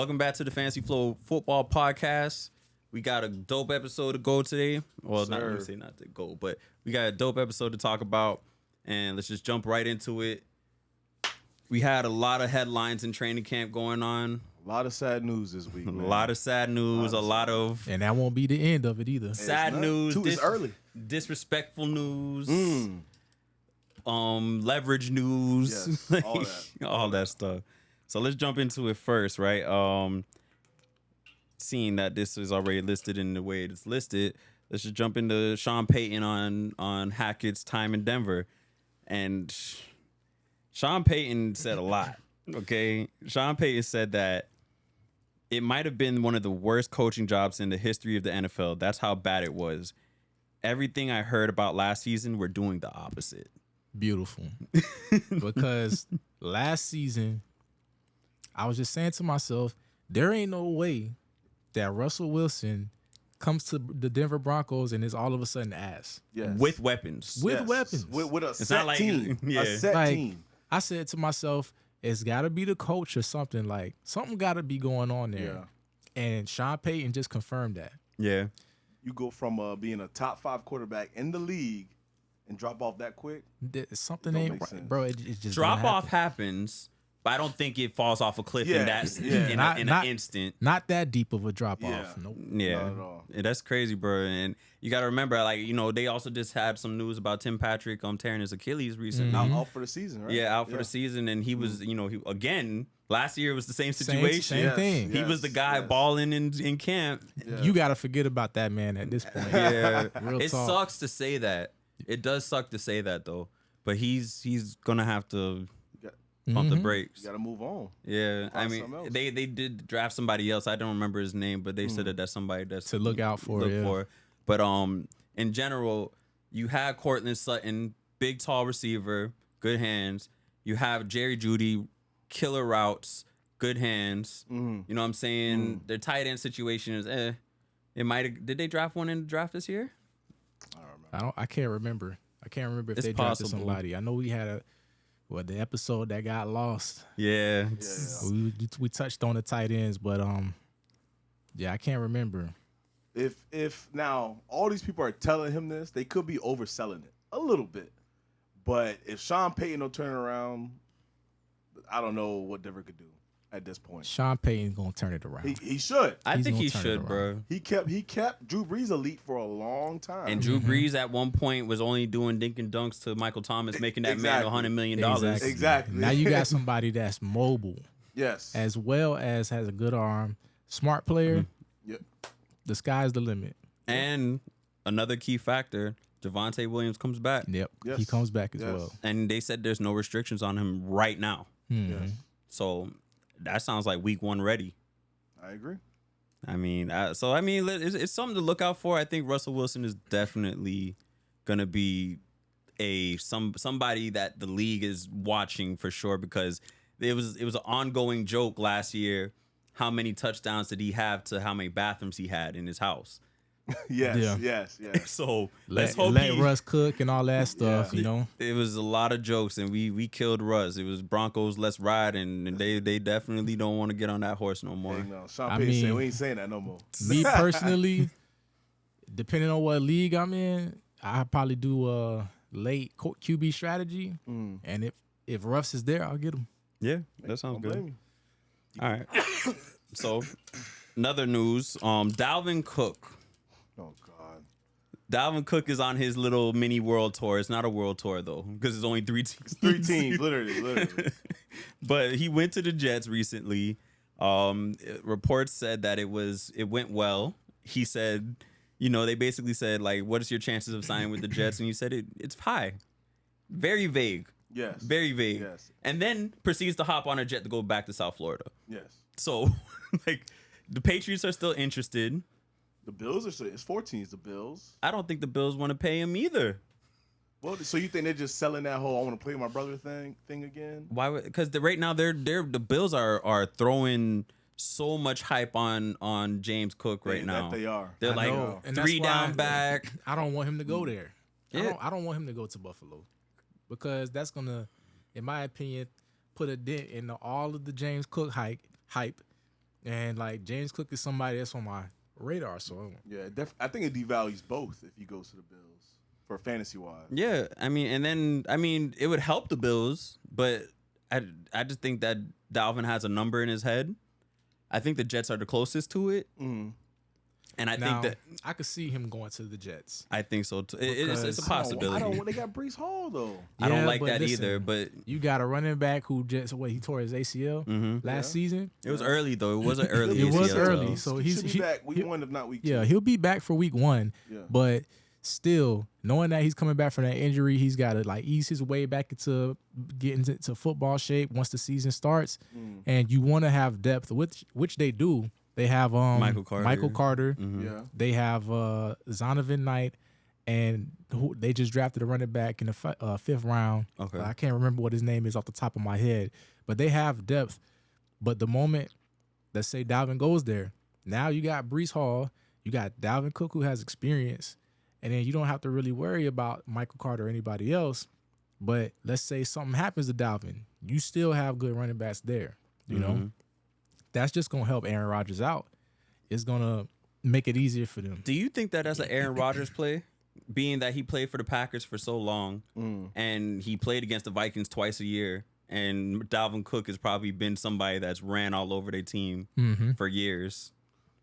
Welcome back to the FantasyFlo Football Podcast. We got a dope episode to go today. Well, not let me say not to go, but we got a dope episode to talk about, and let's just jump right into it. We had a lot of headlines in training camp going on. A lot of sad news this week, man. A lot of sad news. A lot of and that won't be the end of it either. Sad news. It's early. Disrespectful news. Leverage news. Yes, all that. All that stuff. So let's jump into it first, right? Seeing that this is already listed in the way it's listed, let's just jump into Sean Payton on Hackett's time in Denver. And Sean Payton said a lot, okay? Sean Payton said that it might have been one of the worst coaching jobs in the history of the NFL. That's how bad it was. Everything I heard about last season, we're doing the opposite. Beautiful. Because last season, I was just saying to myself, there ain't no way that Russell Wilson comes to the Denver Broncos and is all of a sudden ass. Yes. With weapons. With weapons. With a set team. Yeah. A set team. I said to myself, it's got to be the coach or something. Like, something got to be going on there. Yeah. And Sean Payton just confirmed that. Yeah. You go from being a top 5 quarterback in the league and drop off that quick. Something ain't right, bro. It just drop off happens, but I don't think it falls off a cliff in an instant. Not that deep of a drop off. Nope. Yeah. Not at all. Yeah, that's crazy, bro. And you got to remember, like, you know, they also just had some news about Tim Patrick tearing his Achilles recently. Out for the season, right? Yeah, out for the season. And he was, you know, again, last year was the same situation. Same thing. He was the guy balling in camp. Yeah. You got to forget about that man at this point. Yeah. It sucks to say that. It does suck to say that, though. But he's going to have to pump the brakes. You got to move on. Yeah. I mean, they did draft somebody else. I don't remember his name, but they said that that's somebody that's to look out for. But in general, you have Cortland Sutton, big, tall receiver, good hands. You have Jerry Jeudy, killer routes, good hands. You know what I'm saying? Their tight end situation is It might have. Did they draft one in the draft this year? I can't remember. I can't remember if they drafted somebody. I know we had the episode that got lost. Yeah. We touched on the tight ends, but yeah, I can't remember. If now all these people are telling him this, they could be overselling it a little bit. But if Sean Payton don't turn around, I don't know what Denver could do at this point. Sean Payton's gonna turn it around. He should. I think he should, bro. He kept Drew Brees elite for a long time. And Drew Brees at one point was only doing dink and dunks to Michael Thomas, making that man $100 million. Exactly. Now you got somebody that's mobile. Yes. As well as has a good arm, smart player. Yep. The sky's the limit. And another key factor, Javonte Williams comes back. Yep. Yes. He comes back as well. And they said there's no restrictions on him right now. Yes. So that sounds like week 1 ready. I agree. I mean, it's something to look out for. I think Russell Wilson is definitely gonna be somebody that the league is watching for sure, because it was an ongoing joke last year. How many touchdowns did he have to how many bathrooms he had in his house? Yes. So let Russ cook and all that stuff, you know. It was a lot of jokes, and we killed Russ. It was Broncos, let's ride, and they definitely don't want to get on that horse no more. Hey, no. Sean Payton said we ain't saying that no more. Me personally, depending on what league I'm in, I probably do a late QB strategy, and if Russ is there, I'll get him. Yeah, that sounds good. All right. So, another news, Dalvin Cook. Oh, God. Dalvin Cook is on his little mini world tour. It's not a world tour, though, because it's only 3 teams. 3 teams, literally. But he went to the Jets recently. Reports said that it went well. He said, you know, they basically said, like, what is your chances of signing with the Jets? And he said it's high. Very vague. Yes. Very vague. Yes. And then proceeds to hop on a jet to go back to South Florida. Yes. So, like, the Patriots are still interested. The Bills it's 4 teams, the Bills. I don't think the Bills want to pay him either. Well, so you think they're just selling that whole I want to play with my brother thing again? Why? Because right now the Bills are throwing so much hype on James Cook right now. That they are. They're like 3 down back. I don't want him to go there. I don't want him to go to Buffalo, because that's gonna, in my opinion, put a dent in all of the James Cook hype. And like James Cook is somebody that's on my radar. So Yeah, I think it devalues both if he goes to the Bills for fantasy wise. Yeah, I mean, it would help the Bills, but I just think that Dalvin has a number in his head. I think the Jets are the closest to it, and I now, think that I could see him going to the Jets. I think so too. It's a Because- possibility. I don't. They got Brees Hall though. I don't Yeah, like but that listen, either, but You got a running back who just he tore his ACL last season. it was early though. It wasn't early. It was ACL, early, though. so he he's should be back week 1, if not week 2. Yeah, he'll be back for week 1. Yeah. But still, knowing that he's coming back from that injury, he's got to like ease his way back into getting into football shape once the season starts. And you want to have depth, which they do. They have Michael Carter. Yeah. They have Zonovan Knight, and they just drafted a running back in the 5th round. Okay. I can't remember what his name is off the top of my head, but they have depth. But the moment, let's say Dalvin goes there, now you got Brees Hall, you got Dalvin Cook who has experience, and then you don't have to really worry about Michael Carter or anybody else. But let's say something happens to Dalvin, you still have good running backs there. You know, that's just gonna help Aaron Rodgers out. It's gonna make it easier for them. Do you think that that's an Aaron Rodgers play? Being that he played for the Packers for so long, and he played against the Vikings twice a year, and Dalvin Cook has probably been somebody that's ran all over their team for years.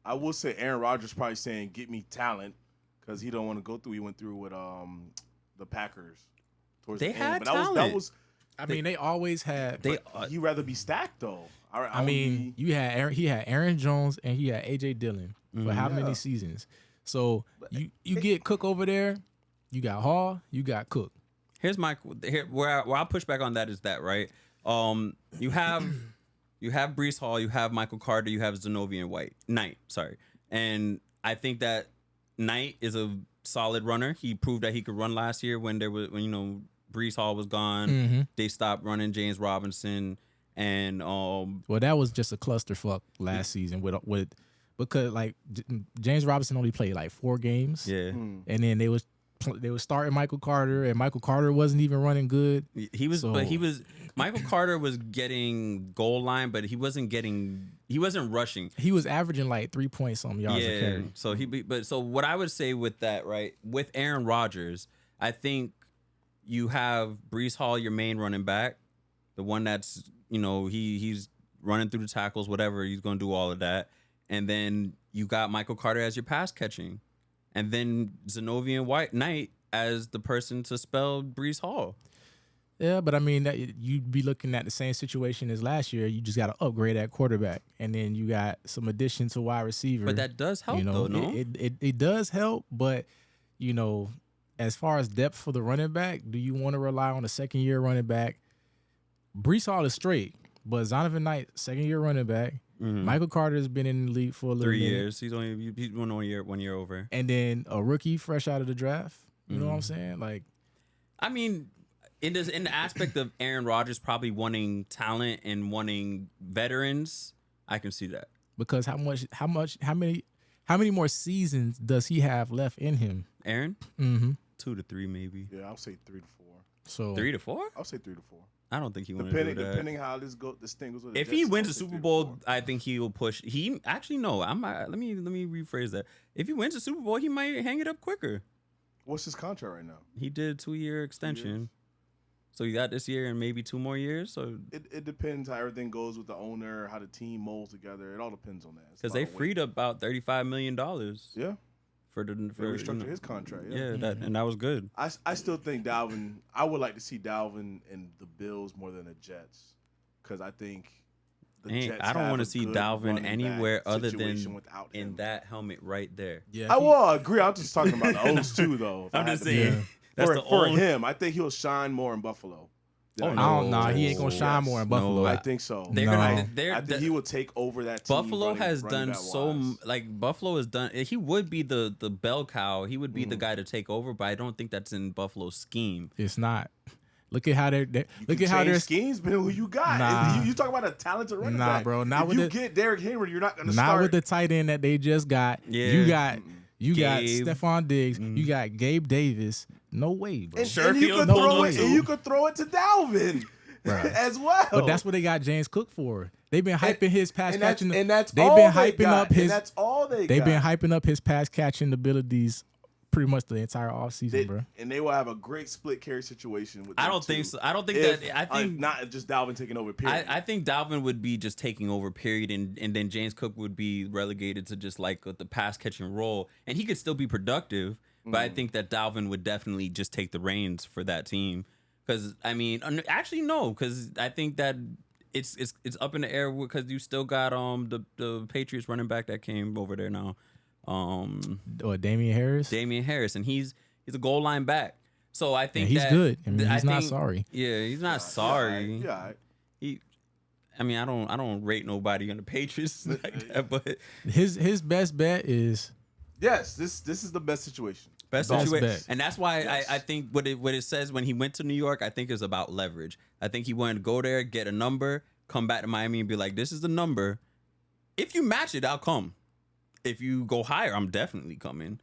I will say Aaron Rodgers probably saying, "Get me talent," because he don't want to go through. He went through with the Packers. Towards They the end. had But talent. that was I mean, they always had. he'd rather be stacked though. I mean, you had Aaron, he had Aaron Jones and he had AJ Dillon for how many Yeah. seasons? So you get Cook over there, you got Hall, you got Cook. Here's where I'll push back on that is that right. You have Brees Hall, you have Michael Carter, you have Zenovian Knight, sorry, and I think that Knight is a solid runner. He proved that he could run last year when Brees Hall was gone. They stopped running James Robinson, and Well, that was just a clusterfuck last season with because like James Robinson only played like 4 games. yeah, And then they was starting Michael Carter, and Michael Carter wasn't even running good. Michael Carter was getting goal line, but he wasn't rushing. He was averaging like 3 point something yards a carry. So what I would say with that, right, with Aaron Rodgers, I think you have Brees Hall, your main running back, the one that's he's running through the tackles, whatever, he's gonna do all of that, and then you got Michael Carter as your pass catching, and then Zenovian Knight as the person to spell Brees Hall. Yeah, but I mean, you'd be looking at the same situation as last year. You just got to upgrade at quarterback, and then you got some addition to wide receiver. But that does help, though, no? It does help, but as far as depth for the running back, do you want to rely on a second-year running back? Brees Hall is straight, but Zonovan Knight, second-year running back. Michael Carter has been in the league for a little 3 minute. years. He's 1 year over. And then a rookie fresh out of the draft. You know what I'm saying? Like, I mean, in the aspect of Aaron Rodgers probably wanting talent and wanting veterans, I can see that. because how many more seasons does he have left in him? Aaron? Mm-hmm. 2 to 3 maybe. Yeah, I'll say 3 to 4. So 3 to 4? I'll say 3 to 4. I don't think he want to do that. Depending how this thing goes with the If Jets, he I'll wins the say Super 3 to Bowl, 4. I think he will push. He actually no. Let me rephrase that. If he wins the Super Bowl, he might hang it up quicker. What's his contract right now? He did a 2-year extension, years. so you got this year and maybe 2 more years. So It depends how everything goes with the owner, how the team molds together. It all depends on that. It's because they about freed up about $35 million yeah, for they restructured his contract. yeah, and that was good. I still think Dalvin. I would like to see Dalvin in the Bills more than the Jets, because I think the Jets. I don't want to see Dalvin anywhere other than without in him. that helmet right there. yeah, I will agree. I'm just talking about the O's too, though. if I I'm had just to saying. pick. That's for, the for only. him, I think he'll shine more in Buffalo. Oh, than no. I don't know. He ain't gonna shine more in No, Buffalo. I think so. They're No. gonna. I think he will take over that team. Buffalo has done running so back-wise. like Buffalo has done. He would be the bell cow. He would be the guy to take over, but I don't think that's in Buffalo's scheme. It's not. Look at how they're. You Look can at how change they're. schemes, but who you got? Nah. You talk about a talented running Nah, back. bro, not if with you the- get Derrick Henry, you're not going to Not start. with the tight end that they just got. Yeah. You got Gabe. Stephon Diggs. You got Gabe Davis. No way, bro. and Sherfield you could pulled throw up it. too. And you could throw it to Dalvin. Bruh. as well. But that's what they got James Cook for. They've been hyping his pass catching. and that's they've all been they hyping got. up his. And that's all they They've got. been hyping up his pass catching abilities pretty much the entire offseason, bro. And they will have a great split carry situation with. I them don't think too. so. I don't think If, that. I think not just Dalvin taking over. Period. I think Dalvin would be just taking over, period, and then James Cook would be relegated to just like the pass catching role, and he could still be productive. But I think that Dalvin would definitely just take the reins for that team. Because I mean, actually no, because I think that it's up in the air because you still got the Patriots running back that came over there now, Damian Harris. Damian Harris, and he's a goal line back. So I think And he's that, good. I mean, he's not think- sorry. Yeah, he's not sorry. Yeah, all right. I mean, I don't rate nobody on the Patriots like that, but His best bet is Yes, this is the best situation. best Best situation, bet. and that's why Yes. I think what it says when he went to New York, I think is about leverage. I think he wanted to go there, get a number, come back to Miami, and be like, "This is the number. If you match it, I'll come. If you go higher, I'm definitely coming.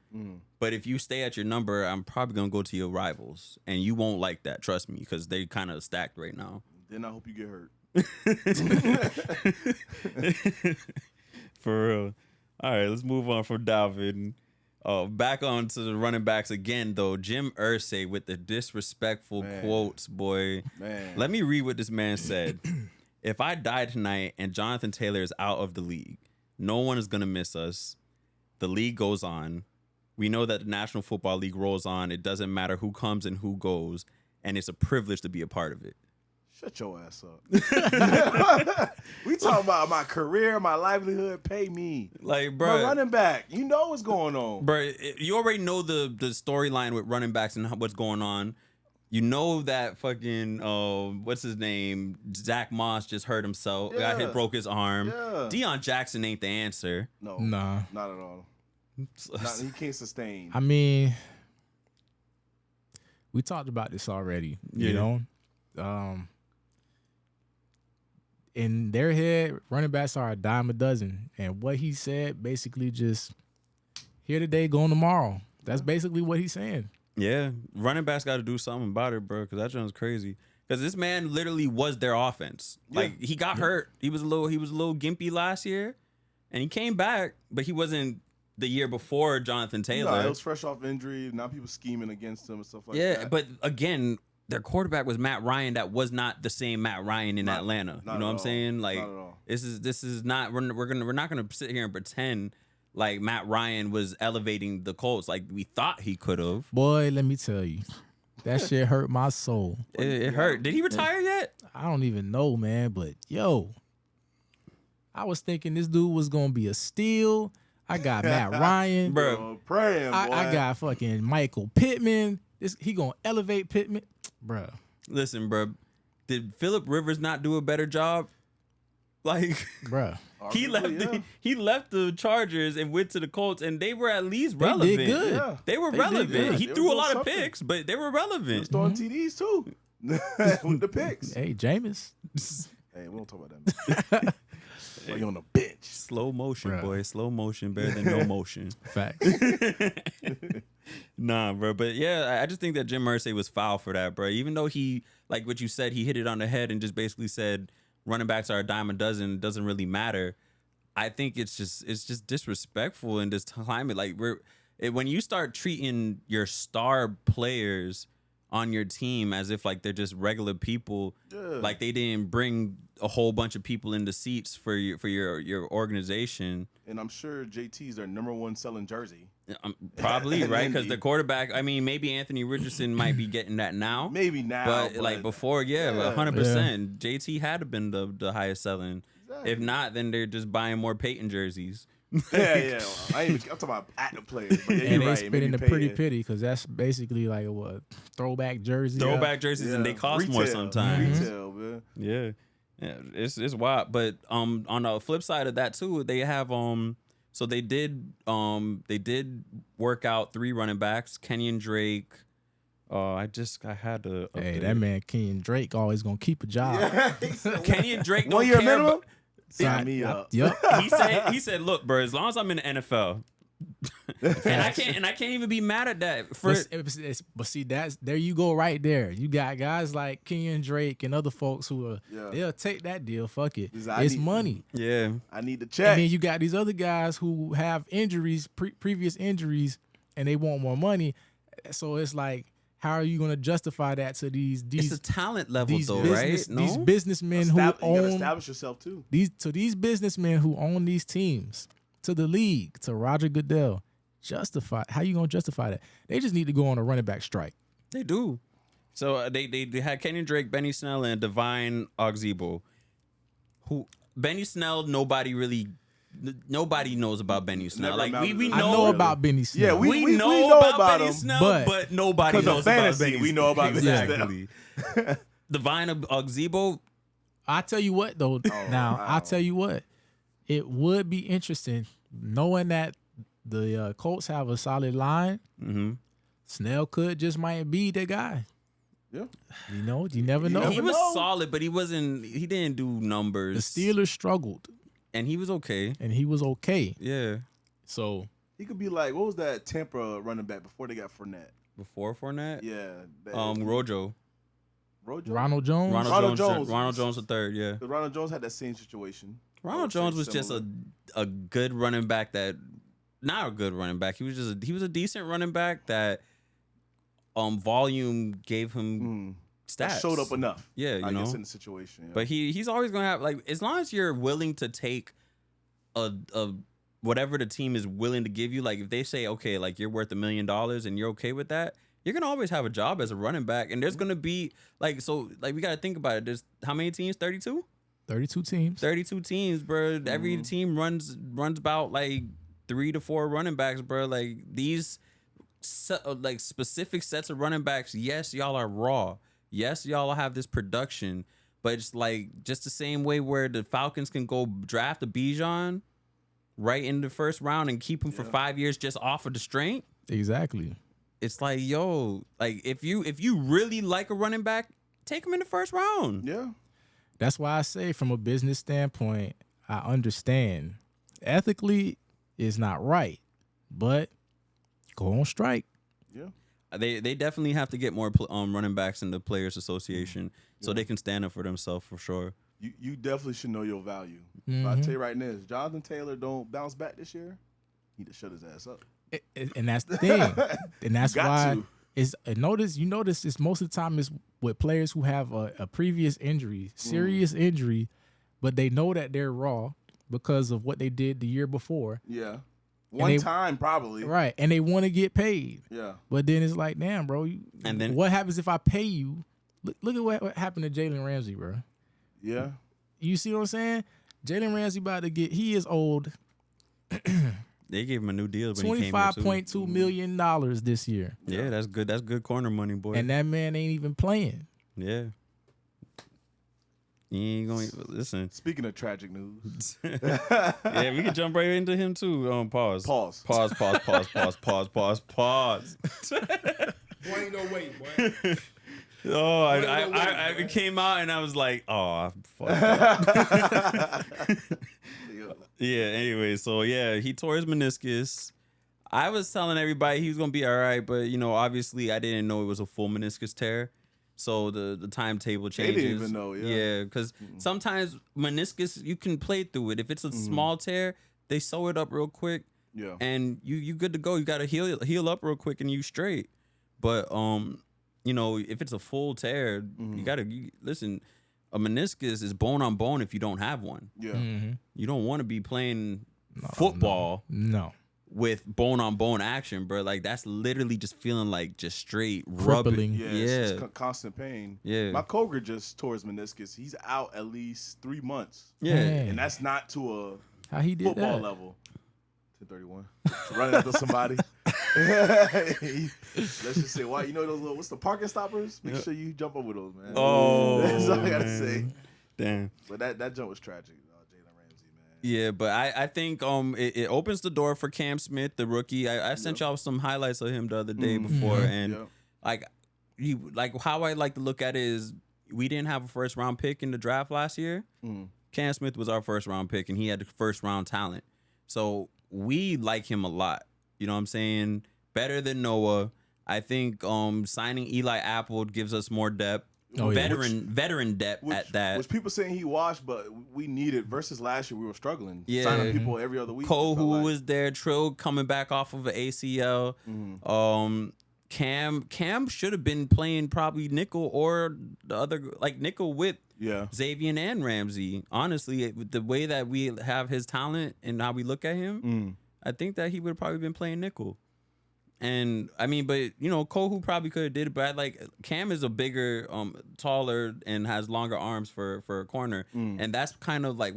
But if you stay at your number, I'm probably gonna go to your rivals, and you won't like that. Trust me, because they kind of stacked right now." Then I hope you get hurt. For real. All right, let's move on from Dalvin. Back on to the running backs again, though. Jim Irsay with the disrespectful quotes, boy. Man. Let me read what this man said. "If I die tonight and Jonathan Taylor is out of the league, no one is going to miss us. The league goes on. We know that the National Football League rolls on. It doesn't matter who comes and who goes, and it's a privilege to be a part of it." Shut your ass up. We talking about my career, my livelihood. Pay me. Like, My bro. running back. You know what's going on. Bro, you already know the storyline with running backs and what's going on. You know that fucking what's his name? Zach Moss just hurt himself. Yeah. Got hit, broke his arm. Yeah. Deion Jackson ain't the answer. No. Nah. Not at all. He can't sustain. I mean, we talked about this already. You know, in their head, running backs are a dime a dozen, and what he said basically just here today, going tomorrow. That's basically what he's saying. Yeah, running backs got to do something about it, bro, because that sounds crazy. Because this man literally was their offense. Like he got hurt. He was a little gimpy last year, and he came back, but he wasn't the year before Jonathan Taylor. No, it was fresh off injury. Now people scheming against him and stuff like that. Yeah, but again, their quarterback was Matt Ryan. That was not the same Matt Ryan in Atlanta. You know what I'm saying? Like, Not at all. this is not. We're not gonna sit here and pretend like Matt Ryan was elevating the Colts like we thought he could have. Boy, let me tell you, that shit hurt my soul. It hurt. Did he retire yet? I don't even know, man, but yo, I was thinking this dude was gonna be a steal. I got Matt Ryan, Bro. Oh, praying, boy. I got fucking Michael Pittman. He gonna elevate Pittman, bro. Listen, bro. Did Phillip Rivers not do a better job? Like, Bruh. he left Arguably, he left the Chargers and went to the Colts, and they were at least relevant. They did good. Yeah. They were They did relevant. good. He They threw a were lot of something. picks, but they were relevant. Throwing TDs too. With the picks. Hey, Jameis. Hey, we don't talk about that. Man. Like you on the bench. Slow motion, Bruh. boy. Slow motion better than no motion. Facts. Nah, bro. But yeah, I just think that Jim Irsay was foul for that, bro. Even though he, like what you said, he hit it on the head and just basically said running backs are a dime a dozen. It doesn't really matter. I think it's just disrespectful in this climate. Like when you start treating your star players on your team as if like they're just regular people, like they didn't bring a whole bunch of people in the seats for your organization. And I'm sure JT's their number one selling jersey. Probably, right? Because Indeed. the quarterback, I mean, maybe Anthony Richardson might be getting that now. Maybe now. But like before, yeah, Yeah. 100%. JT had to been the highest selling. Exactly. If not, then they're just buying more Peyton jerseys. Yeah. I'm talking about active players. But yeah, And you're they right. spending maybe a pretty paying. pity because that's basically like a what throwback jersey. Throwback jerseys, and they cost more Retail. sometimes. Retail, man. Yeah, it's wild. But on the flip side of that too, they have so they did work out 3 running backs, Kenyon Drake. I had to. Hey, update that it. man Kenyon Drake always gonna keep a job. Kenyon Drake don't 1 year care minimum? about- Sign me up. Yep. He said, look, bro, as long as I'm in the NFL, and I can't even be mad at that. But see, that's there you go right there. You got guys like Kenyon Drake and other folks who they'll take that deal. Fuck it, it's money. Yeah, I need to check. And then you got these other guys who have injuries, previous injuries, and they want more money. So it's like, how are you going to justify that to these? It's a talent level, though, right? No? These businessmen you gotta own establish yourself too. These businessmen who own these teams, to the league, to Roger Goodell, justify. How you going to justify that? They just need to go on a running back strike. They do. So they had Kenyon Drake, Benny Snell, and Divine Ogzebo. Who Benny Snell? Nobody knows about Benny Snell. Like we know, I know about Benny Snell. Yeah, we know about Benny him, Snell, but nobody knows fantasy, about Benny. we know about exactly. Divine Ogzebo. I tell you what, though. I'll tell you what. It would be interesting knowing that the Colts have a solid line. Mm-hmm. Snell might be the guy. Yeah, you never know. He was solid, but he didn't do numbers. The Steelers struggled. And he was okay. Yeah. So he could be like, what was that Tampa running back before they got Fournette? Before Fournette? Yeah. Rojo. Ronald Jones? Ronald Jones the third, yeah. Ronald Jones had that same situation. Ronald Jones was just a good running back not a good running back. He was a decent running back that volume gave him stats. That showed up enough. Yeah, I guess in the situation. Yeah. But he's always gonna have, like, as long as you're willing to take a whatever the team is willing to give you, like if they say, okay, like you're worth $1 million and you're okay with that, you're gonna always have a job as a running back. And there's gonna be we gotta think about it. There's how many teams? 32? 32 teams. 32 teams, bro. Every team runs about like 3 to 4 running backs, bro. Like these specific sets of running backs, yes, y'all are raw. Yes, y'all have this production, but it's like just the same way where the Falcons can go draft a Bijan right in the first round and keep him for 5 years just off of the strength. Exactly. It's like, yo, like if you really like a running back, take him in the first round. Yeah. That's why I say, from a business standpoint, I understand. Ethically, it's not right, but go on strike. Yeah. They definitely have to get more running backs in the Players Association so they can stand up for themselves for sure. You definitely should know your value. But I'll tell you right now, if Jonathan Taylor don't bounce back this year, he need to shut his ass up. And that's the thing. And that's why you notice it's most of the time is with players who have a previous injury, serious injury, but they know that they're raw because of what they did the year before. Yeah. One time, probably. Right. And they want to get paid. Yeah. But then it's like, damn, bro. And then what happens if I pay you? Look at what happened to Jalen Ramsey, bro. Yeah. You see what I'm saying? Jalen Ramsey he is old. They gave him a new deal. $25.2 million this year. Yeah, that's good. That's good corner money, boy. And that man ain't even playing. Yeah. You ain't going to listen. Speaking of tragic news. Yeah, we can jump right into him too. Pause. Boy, ain't no way, boy. Oh, I came out and I was like, oh, fuck. Yeah, anyway, so yeah, he tore his meniscus. I was telling everybody he was going to be all right, but, obviously I didn't know it was a full meniscus tear. So the timetable changes. They didn't even know, yeah. Because sometimes meniscus, you can play through it. If it's a small tear, they sew it up real quick. Yeah. And you good to go. You got to heal up real quick and you straight. But, if it's a full tear, you got to listen. A meniscus is bone on bone if you don't have one. Yeah. Mm-hmm. You don't want to be playing football. No. With bone on bone action, bro. Like that's literally just feeling like just straight crippling. Yeah, it's constant pain. Yeah, my Kroger just tore his meniscus. He's out at least 3 months. Yeah, and that's not to how he did football that? level. 1031, running after somebody. Let's just say, why? You know those little what's the parking stoppers? Make sure you jump over those, man. Oh, that's all I gotta say. Damn, but that jump was tragic. Yeah, but I think it opens the door for Cam Smith, the rookie. I sent y'all some highlights of him the other day before, and how I like to look at it is we didn't have a first round pick in the draft last year. Cam Smith was our first round pick, and he had the first round talent. So we like him a lot. You know what I'm saying? Better than Noah. I think signing Eli Apple gives us more depth. Oh, yeah. Veteran depth at that. Which people saying he washed, but we needed versus last year we were struggling. Yeah. Signing people every other week. Cole, it felt who like. was there, Trill coming back off of an ACL. Cam should have been playing probably nickel or the other, like nickel with Xavier and Ramsey. Honestly, with the way that we have his talent and how we look at him, I think that he would have probably been playing nickel. And I mean, but you know, Cole who probably could have did it, but like Cam is a bigger, taller and has longer arms for a corner, and that's kind of like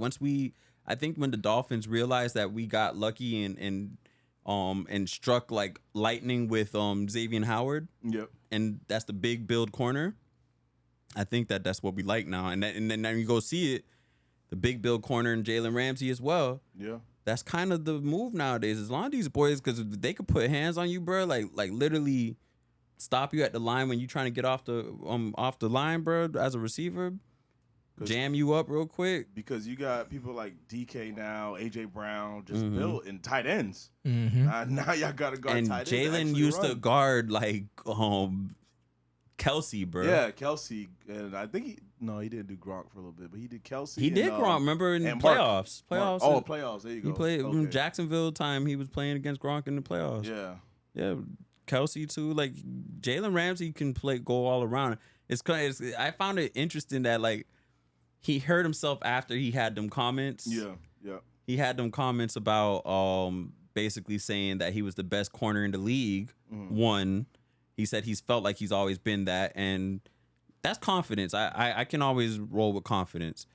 I think when the Dolphins realized that we got lucky and struck like lightning with Xavier Howard, and that's the big build corner. I think that's what we like now, and then now you go see it, the big build corner and Jalen Ramsey as well. Yeah. That's kind of the move nowadays. As long as these boys, because they could put hands on you, bro, like literally stop you at the line when you trying to get off the line, bro, as a receiver, jam you up real quick. Because you got people like DK now, AJ Brown, just built in tight ends. Now y'all got to guard and tight ends. And Jalen used to guard like Kelsey, bro. Yeah, Kelsey, and I think he didn't do Gronk for a little bit, but he did Kelsey. He did Gronk. Remember in playoffs? Playoffs. Oh, playoffs. There you go. He played Jacksonville time. He was playing against Gronk in the playoffs. Yeah. Kelsey too. Like Jalen Ramsey can go all around. I found it interesting that like he hurt himself after he had them comments. Yeah. He had them comments about basically saying that he was the best corner in the league. One. He said he's felt like he's always been that, and that's confidence. I can always roll with confidence.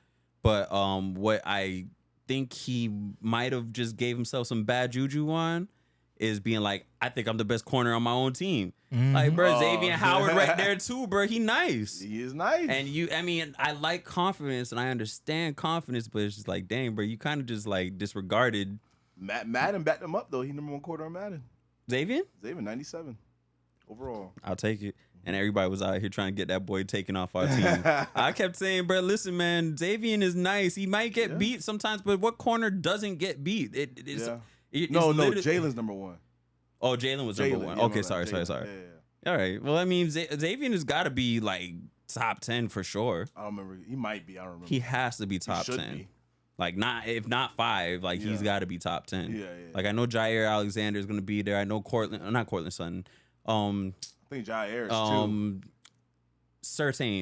But what I think he might have just gave himself some bad juju on is being like, I think I'm the best corner on my own team. Like, bro, Xavier Howard right there too, bro. He nice. He is nice. And I like confidence and I understand confidence, but it's just like, dang, bro, you kind of just like disregarded. Madden backed him up though. He #1 corner on Madden. Xavier 97. Overall, I'll take it. And everybody was out here trying to get that boy taken off our team. I kept saying, bro, listen, man, Xavier is nice. He might get beat sometimes, but what corner doesn't get beat? No, Jalen's #1. Oh, Jalen was number one. Okay, sorry. Yeah. All right. Well, I mean, Xavier has got to be like top 10 for sure. I don't remember. He might be. I don't remember. He has to be top 10. Be. Like if not 5, like he's got to be top 10. Yeah. Like I know Jair Alexander is going to be there. I know not Cortland Sutton. I think Jair is too.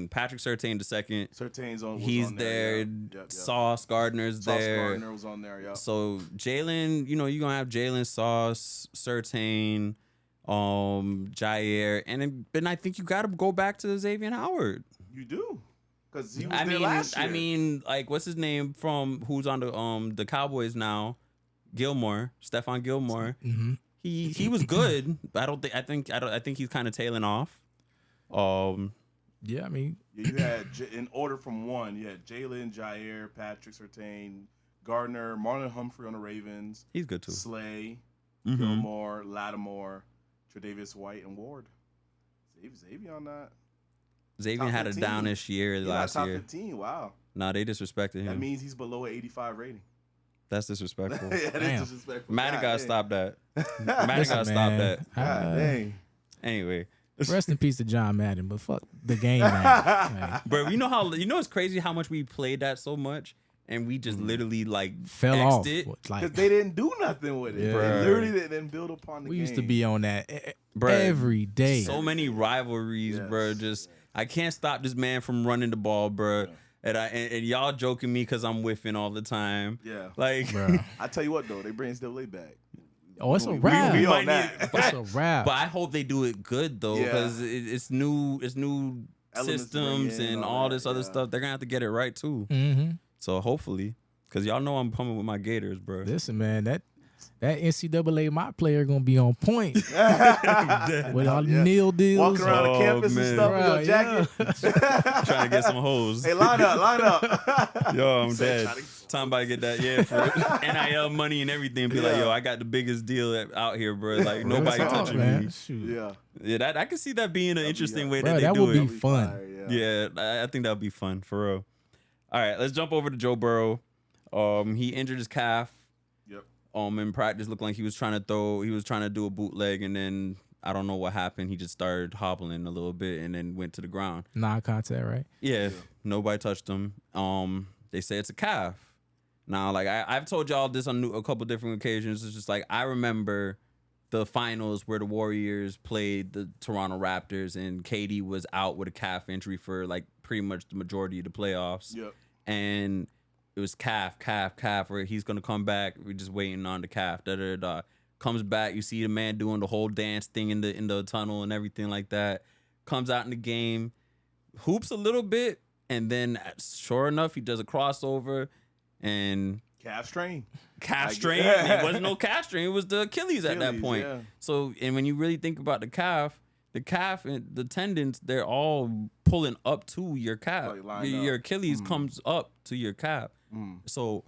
Patrick Surtain II. Surtain's on. He's on there. Yep. Sauce Gardner's there. Sauce Gardner was on there. Yeah. So Jalen, you're gonna have Jalen, Sauce, Surtain, Jair, and then I think you got to go back to Xavier Howard. You do, because he was there last year. I mean, like what's his name from who's on the Cowboys now? Stephon Gilmore. He was good, but I think he's kind of tailing off. Yeah, I mean, you had in order from 1, you had Jalen, Jair, Patrick Surtain, Gardner, Marlon Humphrey on the Ravens. He's good too. Slay, Gilmore, Lattimore, Tre'Davious White, and Ward. Xavier on that. Xavier had a downish year last top year. 15. Wow. Nah, they disrespected him. That means he's below an 85 rating. That's disrespectful. Yeah, that's disrespectful. Madden gotta stop that. Madden gotta stop that. God dang. Anyway. Rest in peace to John Madden, but fuck the game, man. Bro, it's crazy how much we played that so much and we just literally like fell off it. Because they didn't do nothing with it. Yeah. They literally didn't build upon the game. We used to be on that every day. So many rivalries, bro. I can't stop this man from running the ball, bro. Yeah. And y'all joking me because I'm whiffing all the time. Yeah. Like, I tell you what, though, they bring NCAA back. Oh, it's a wrap. We on that. It's a wrap. But I hope they do it good, though, because it's new systems and all this other stuff. They're going to have to get it right, too. So hopefully, because y'all know I'm pumping with my Gators, bro. Listen, man, that NCAA my player gonna be on point with all the Neil deals, walking around the campus and stuff with your jacket, trying to get some hoes. Hey, line up. Yo, I'm dead. Time about to get that for NIL money and everything. Be like, yo, I got the biggest deal out here, bro. Like nobody touching me. Shoot. Yeah. I can see that being an interesting way that they that do would it. be fun. Yeah, I think that would be fun for real. All right, let's jump over to Joe Burrow. He injured his calf. Yep. In practice looked like he was trying to do a bootleg, and then I don't know what happened. He just started hobbling a little bit and then went to the ground. Non-contact, right? Yeah, nobody touched him. They say it's a calf. Now, like I've told y'all this on a couple different occasions. It's just like I remember the finals where the Warriors played the Toronto Raptors and KD was out with a calf injury for like pretty much the majority of the playoffs. Yep. And it was calf, where he's gonna come back. We're just waiting on the calf. Comes back, you see the man doing the whole dance thing in the tunnel and everything like that. Comes out in the game, hoops a little bit, and then sure enough, he does a crossover and calf strain. It wasn't no calf strain. It was the Achilles at that point. Yeah. So, and when you really think about the calf and the tendons, they're all pulling up to your calf. Like your Achilles comes up to your calf. So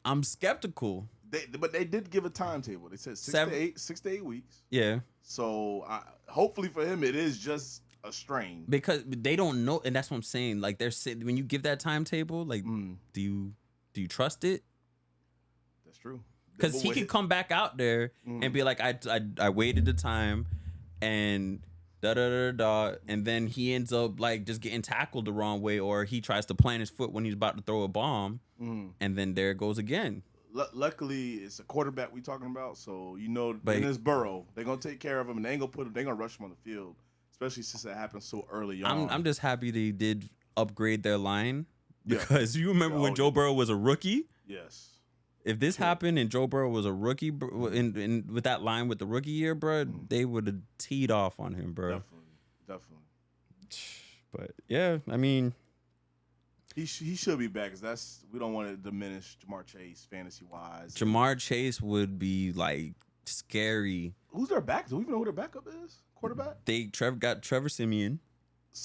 I'm skeptical. But they did give a timetable. They said 6 to 8 weeks. Yeah. So hopefully for him, it is just a strain. Because they don't know, and that's what I'm saying. Like when you give that timetable, like do you trust it? That's true. Because he can come back out there and be like, I waited the time, and and then he ends up like just getting tackled the wrong way, or he tries to plant his foot when he's about to throw a bomb, and then there it goes again. Luckily, it's a quarterback we talking about, so in his Burrow, they're gonna take care of him, and they're gonna rush him on the field, especially since it happened so early on. I'm just happy they did upgrade their line, because you remember when Joe Burrow was a rookie. Yes. If this happened and Joe Burrow was a rookie with that line with the rookie year, bro, they would have teed off on him, bro. Definitely. But yeah, I mean, he should be back, because we don't want to diminish Jamar Chase fantasy wise. Jamar Chase would be like scary. Who's their back? Do we even know who their backup is? Quarterback? They got Trevor Siemian.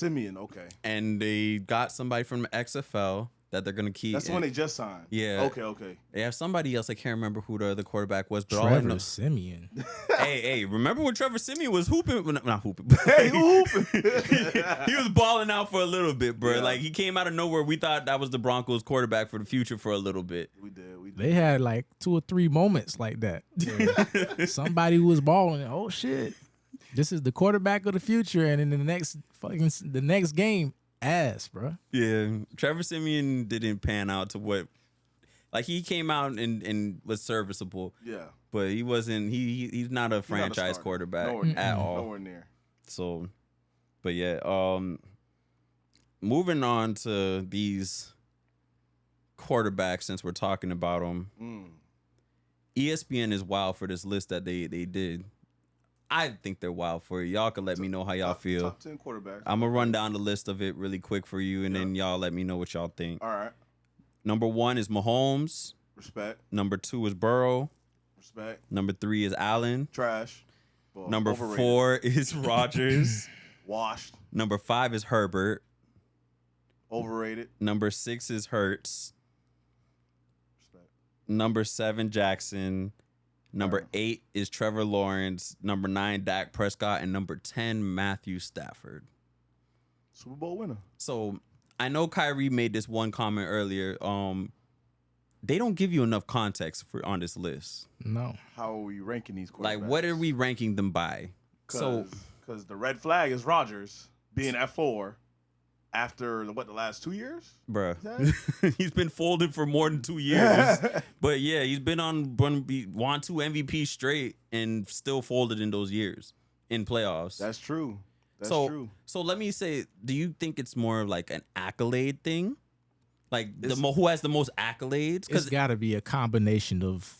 Okay. And they got somebody from the XFL that they're gonna keep. That's the one they just signed. Yeah. Okay. They have somebody else. I can't remember who the other quarterback was. But Trevor Siemian. hey, remember when Trevor Siemian was hooping? Well, not hooping. Hey, hooping. he was balling out for a little bit, bro. Yeah. Like he came out of nowhere. We thought that was the Broncos quarterback for the future for a little bit. We did. They had like 2 or 3 moments like that. Somebody was balling. Oh shit. This is the quarterback of the future, and in the next game, ass, bro. Yeah, Trevor Siemian didn't pan out to what, like he came out and was serviceable. Yeah, but he wasn't. He's not a franchise quarterback at all. Nowhere near. So, but yeah, moving on to these quarterbacks, since we're talking about them, ESPN is wild for this list that they did. I think they're wild for you. Y'all can let me know how y'all feel. Top 10 quarterbacks. I'm going to run down the list of it really quick for you, and then y'all let me know what y'all think. All right. Number 1 is Mahomes. Respect. Number 2 is Burrow. Respect. Number 3 is Allen. Trash. Well, Number overrated. 4 is Rodgers. Washed. Number 5 is Herbert. Overrated. Number 6 is Hurts. Respect. Number 7, Jackson. Number 8 is Trevor Lawrence. Number 9, Dak Prescott. And number 10, Matthew Stafford. Super Bowl winner. So I know Kyrie made this one comment earlier. They don't give you enough context on this list. No. How are we ranking these quarterbacks? Like, what are we ranking them by? Because the red flag is Rodgers being at 4 after the last 2 years? Bruh. He's been folded for more than 2 years. But yeah, he's been won 2 MVP straight and still folded in those years in playoffs. That's true. That's true. So let me say, do you think it's more of like an accolade thing? Like who has the most accolades? It's got to be a combination of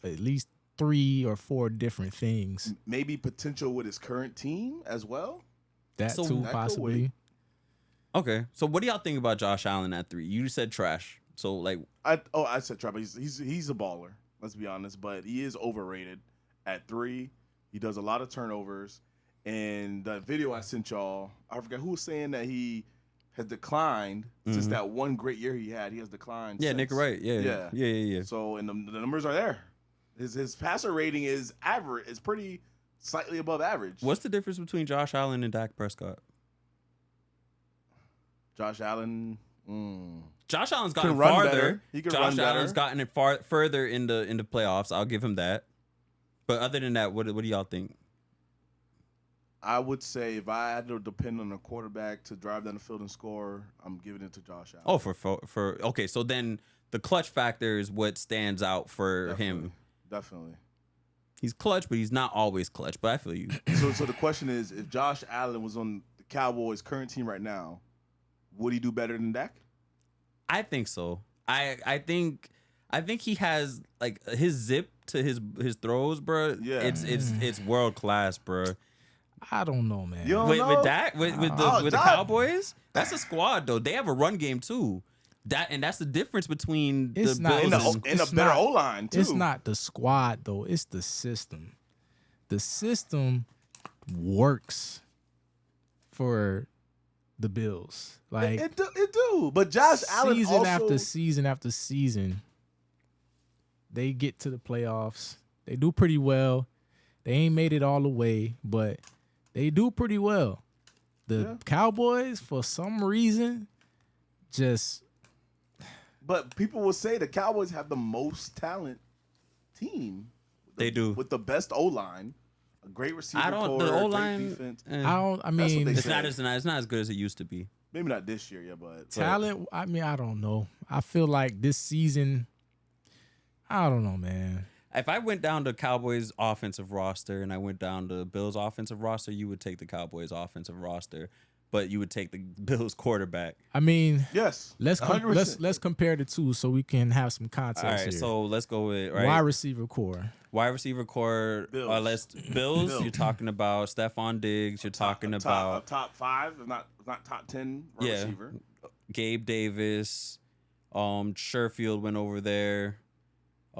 at least 3 or 4 different things. Maybe potential with his current team as well? That too, possibly. Okay, so what do y'all think about Josh Allen at 3? You said trash. So like, I said trash. But he's a baller. Let's be honest, but he is overrated at 3. He does a lot of turnovers, and the video I sent y'all, I forgot who was saying that he has declined since that one great year he had. He has declined. Yeah, since. Nick Wright. Yeah. So and the numbers are there. His passer rating is average. It's pretty slightly above average. What's the difference between Josh Allen and Dak Prescott? Josh Allen, Josh Allen's Can gotten run farther. better. He can run Josh better. Allen's gotten it further in the playoffs. I'll give him that. But other than that, what do y'all think? I would say if I had to depend on a quarterback to drive down the field and score, I'm giving it to Josh Allen. Oh, for okay. So then the clutch factor is what stands out for him. Definitely. He's clutch, but he's not always clutch. But I feel you. So the question is, if Josh Allen was on the Cowboys' current team right now, would he do better than Dak? I think so. I think he has like his zip to his throws, bro. Yeah. It's world class, bro. I don't know, man. You don't With know? Dak, with the Dak. Cowboys, that's a squad though. They have a run game too. That's the difference between It's the not- Bills And and a better O line too. It's not the squad though. It's the system. The system works for the Bills. Like It do. But Josh Allen season also, after season after season, they get to the playoffs. They do pretty well. They ain't made it all the way, but they do pretty well. The Cowboys, for some reason, just But people will say the Cowboys have the most talent team. They do. With the best O line, a great receiver I don't core, the great O line. defense. I don't. I That's what mean, they It's say. not as good as it used to be. Maybe not this year, yeah, but talent. I mean, I don't know. I feel like this season, I don't know, man. If I went down to Cowboys offensive roster and I went down to Bills offensive roster, you would take the Cowboys offensive roster, but you would take the Bills quarterback. I mean, Yes. let's 100%. let's compare the two so we can have some context All right, here. so let's go with Wide receiver core. wide receiver core. Bills. Bills. You're talking about Stephon Diggs. You're talking about top 5, if not top 10 receiver. Gabe Davis. Sherfield went over there.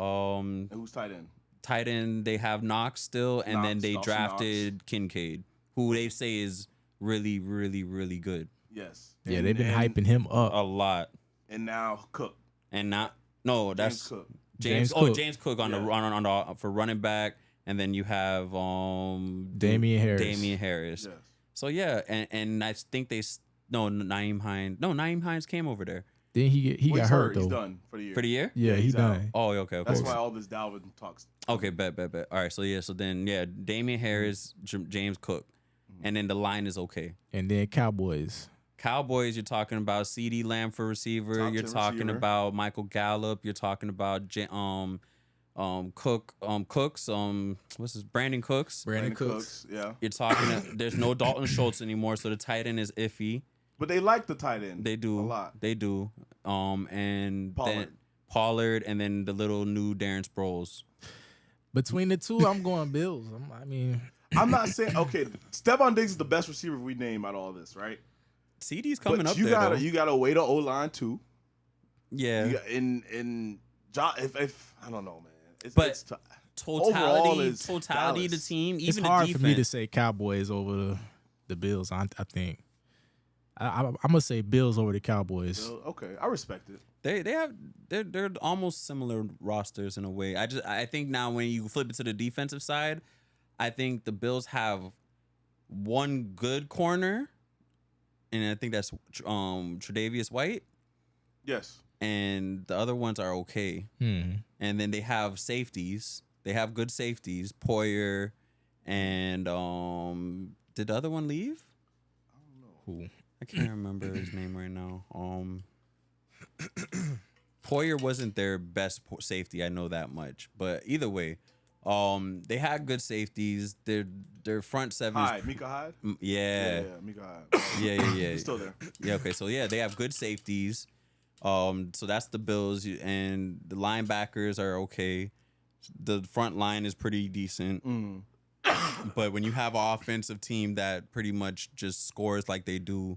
And who's tight end? Tight end, they have Knox still, and then Knox, they Dawson drafted Kincaid, who they say is really, really, really good. Yes. Yeah, they've been hyping him up. A lot. And now Cook. And not no, that's James Cook. James Cook. James Cook on the for running back, and then you have Damian Harris. Damian Harris. Yes. So yeah, and I think Naeem Hines came over there Then he Well, got he's hurt though. He's done for the year. for the year. Yeah, he he's out. done. Oh, okay. That's why all this Dalvin talks. Okay, bet. All right, so then Damian Harris, James Cook, and then the line is okay. And then Cowboys. Cowboys, you're talking about CD Lamb for receiver. Top You're 10 talking receiver. about Michael Gallup. You're talking about Cooks. What's his Brandon Cooks. Brandon Brandon Cooks. Yeah. You're talking. There's no Dalton Schultz anymore, so the tight end is iffy. But they like the tight end. They do a lot. They do. And Pollard. then Pollard, and then the little new Darren Sproles. Between the two, I'm going Bills. I mean, I'm not saying Stephon Diggs is the best receiver we name out of all this, right? CD's coming but up you there. gotta though. you gotta wait the O line too. Yeah. You got, if I don't know, man. It's overall totality is of the Dallas. team, it's even the hard defense. for me to say Cowboys over the Bills. I think I'm gonna say Bills over the Cowboys. Okay, I respect it. They're almost similar rosters in a way. I think now when you flip it to the defensive side, I think the Bills have one good corner, and I think that's Tre'Davious White, Yes. and the other ones are okay. And then they have safeties. They have good safeties, Poyer, and did the other one leave? I don't know. Who? I can't remember his name right now. Poyer wasn't their best safety, I know that much. But either way, they had good safeties. Their front seven. Mika Hyde. Yeah. Mika Hyde. Yeah. He's still there. Yeah. Okay. So yeah, they have good safeties. So that's the Bills, and the linebackers are okay. The front line is pretty decent. But when you have an offensive team that pretty much just scores like they do,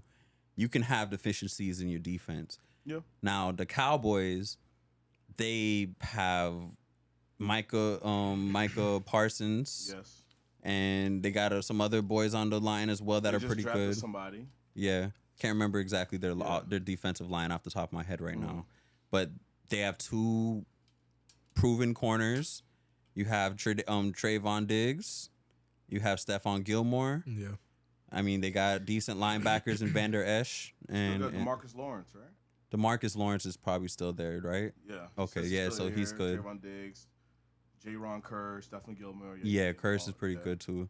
you can have deficiencies in your defense. Yeah. Now the Cowboys, they have Micah Parsons. Yes. And they got some other boys on the line as well that They are just pretty drafted good. Somebody. Yeah, can't remember exactly their defensive line off the top of my head right now, but they have two proven corners. You have Trayvon Diggs. You have Stephon Gilmore. Yeah. I mean, they got decent linebackers in Vander Esch Still got and Marcus Lawrence, right? DeMarcus Lawrence is probably still there, right? Yeah. Okay, Sixers yeah, still so he's here. good. Javon Diggs, J-Ron Kerr, Stephen Gilmore. Yeah, Curse is pretty good too.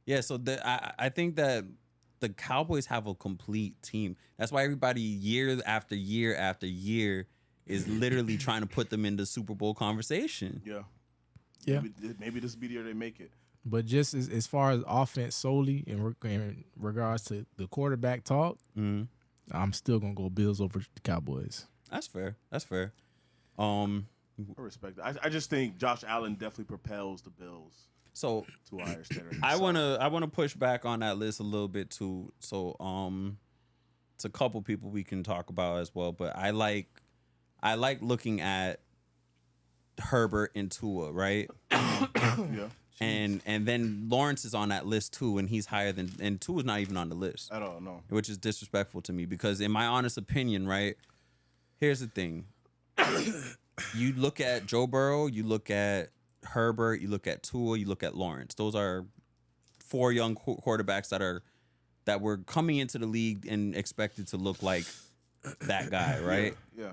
Yeah, so I think that the Cowboys have a complete team. That's why everybody year after year after year is literally trying to put them in the Super Bowl conversation. Yeah. Yeah. Maybe this be the year they make it. But just as far as offense solely in regards to the quarterback talk, I'm still gonna go Bills over the Cowboys. That's fair. That's fair. I respect that. I just think Josh Allen definitely propels the Bills So to a higher standard. I wanna push back on that list a little bit too. So it's a couple people we can talk about as well, but I like looking at Herbert and Tua, right? Yeah. And then Lawrence is on that list too, and he's higher than, and Tua's not even on the list At all, no. which is disrespectful to me because in my honest opinion, right? Here's the thing. You look at Joe Burrow, you look at Herbert, you look at Tua, you look at Lawrence. Those are 4 young quarterbacks that were coming into the league and expected to look like that guy, right? Yeah.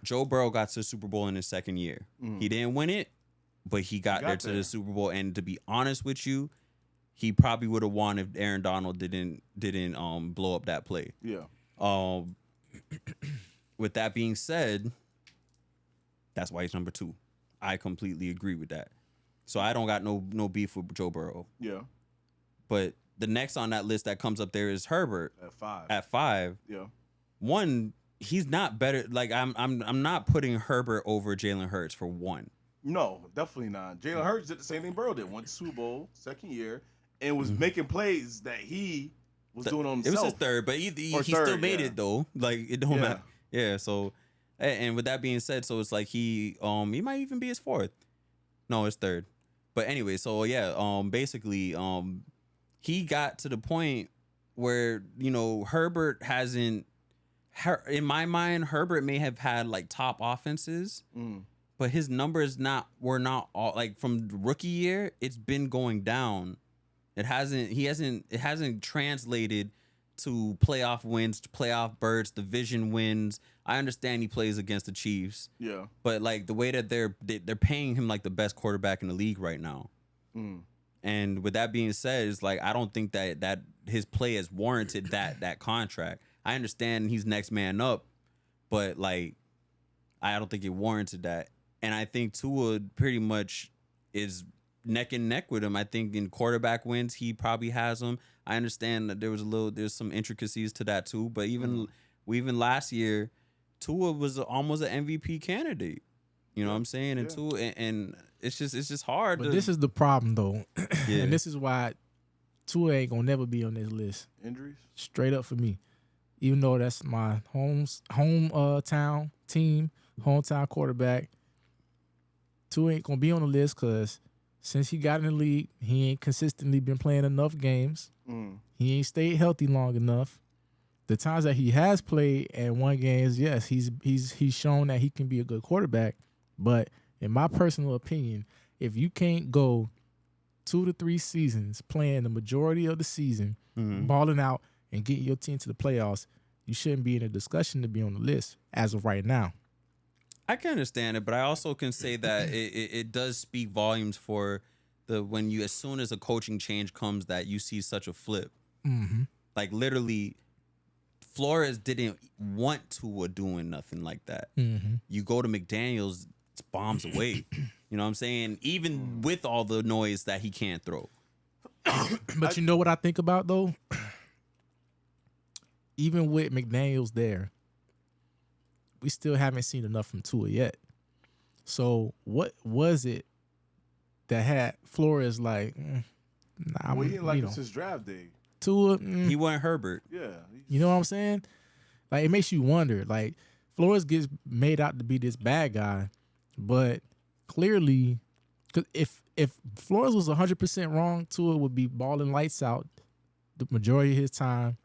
Joe Burrow got to the Super Bowl in his second year. He didn't win it, but he got there to the Super Bowl. And to be honest with you, he probably would have won if Aaron Donald didn't blow up that play. Yeah. With that being said, that's why he's number 2. I completely agree with that. So I don't got no beef with Joe Burrow. Yeah. But the next on that list that comes up there is Herbert At 5. at 5. Yeah. One, he's not better. Like I'm not putting Herbert over Jalen Hurts for one. No, definitely not. Jalen Hurts did the same thing Burrow did. Went to Super Bowl, second year, and was making plays that he was doing on himself. It was his third, but he Or still third, made yeah. it though. Like it don't matter. Yeah. So, and with that being said, so it's like he might even be his 4th. No, his 3rd. But anyway, so yeah, basically, he got to the point where Herbert hasn't. In my mind, Herbert may have had like top offenses. But his numbers were not all like from the rookie year. It's been going down. It hasn't translated to playoff wins, to playoff berths, division wins. I understand he plays against the Chiefs. Yeah. But like the way that they're paying him like the best quarterback in the league right now. And with that being said, it's like I don't think that his play has warranted that contract. I understand he's next man up, but like I don't think it warranted that. And I think Tua pretty much is neck and neck with him. I think in quarterback wins, he probably has him. I understand that there's some intricacies to that too. But even last year, Tua was almost an MVP candidate. You know what I'm saying? And Tua, and it's just hard. But this is the problem though, Yeah. and this is why Tua ain't gonna never be on this list. Injuries? Straight up for me, even though that's my hometown team, hometown quarterback. Tua ain't gonna be on the list because since he got in the league, he ain't consistently been playing enough games. He ain't stayed healthy long enough. The times that he has played and won games, yes, he's shown that he can be a good quarterback. But in my personal opinion, if you can't go 2 to 3 seasons playing the majority of the season, balling out and getting your team to the playoffs, you shouldn't be in a discussion to be on the list as of right now. I can understand it, but I also can say that it does speak volumes for when you, as soon as a coaching change comes, that you see such a flip. Like literally, Flores didn't want Tua doing nothing like that. You go to McDaniels, it's bombs away. You know what I'm saying? Even with all the noise that he can't throw. But you know what I think about though? Even with McDaniels there, we still haven't seen enough from Tua yet. So what was it that had Flores like, nah, Well, he didn't like him since draft day. Tua, He wasn't Herbert. Yeah. you know what I'm saying? Like it makes you wonder. Like Flores gets made out to be this bad guy, but clearly, cause if Flores was 100% wrong, Tua would be balling lights out the majority of his time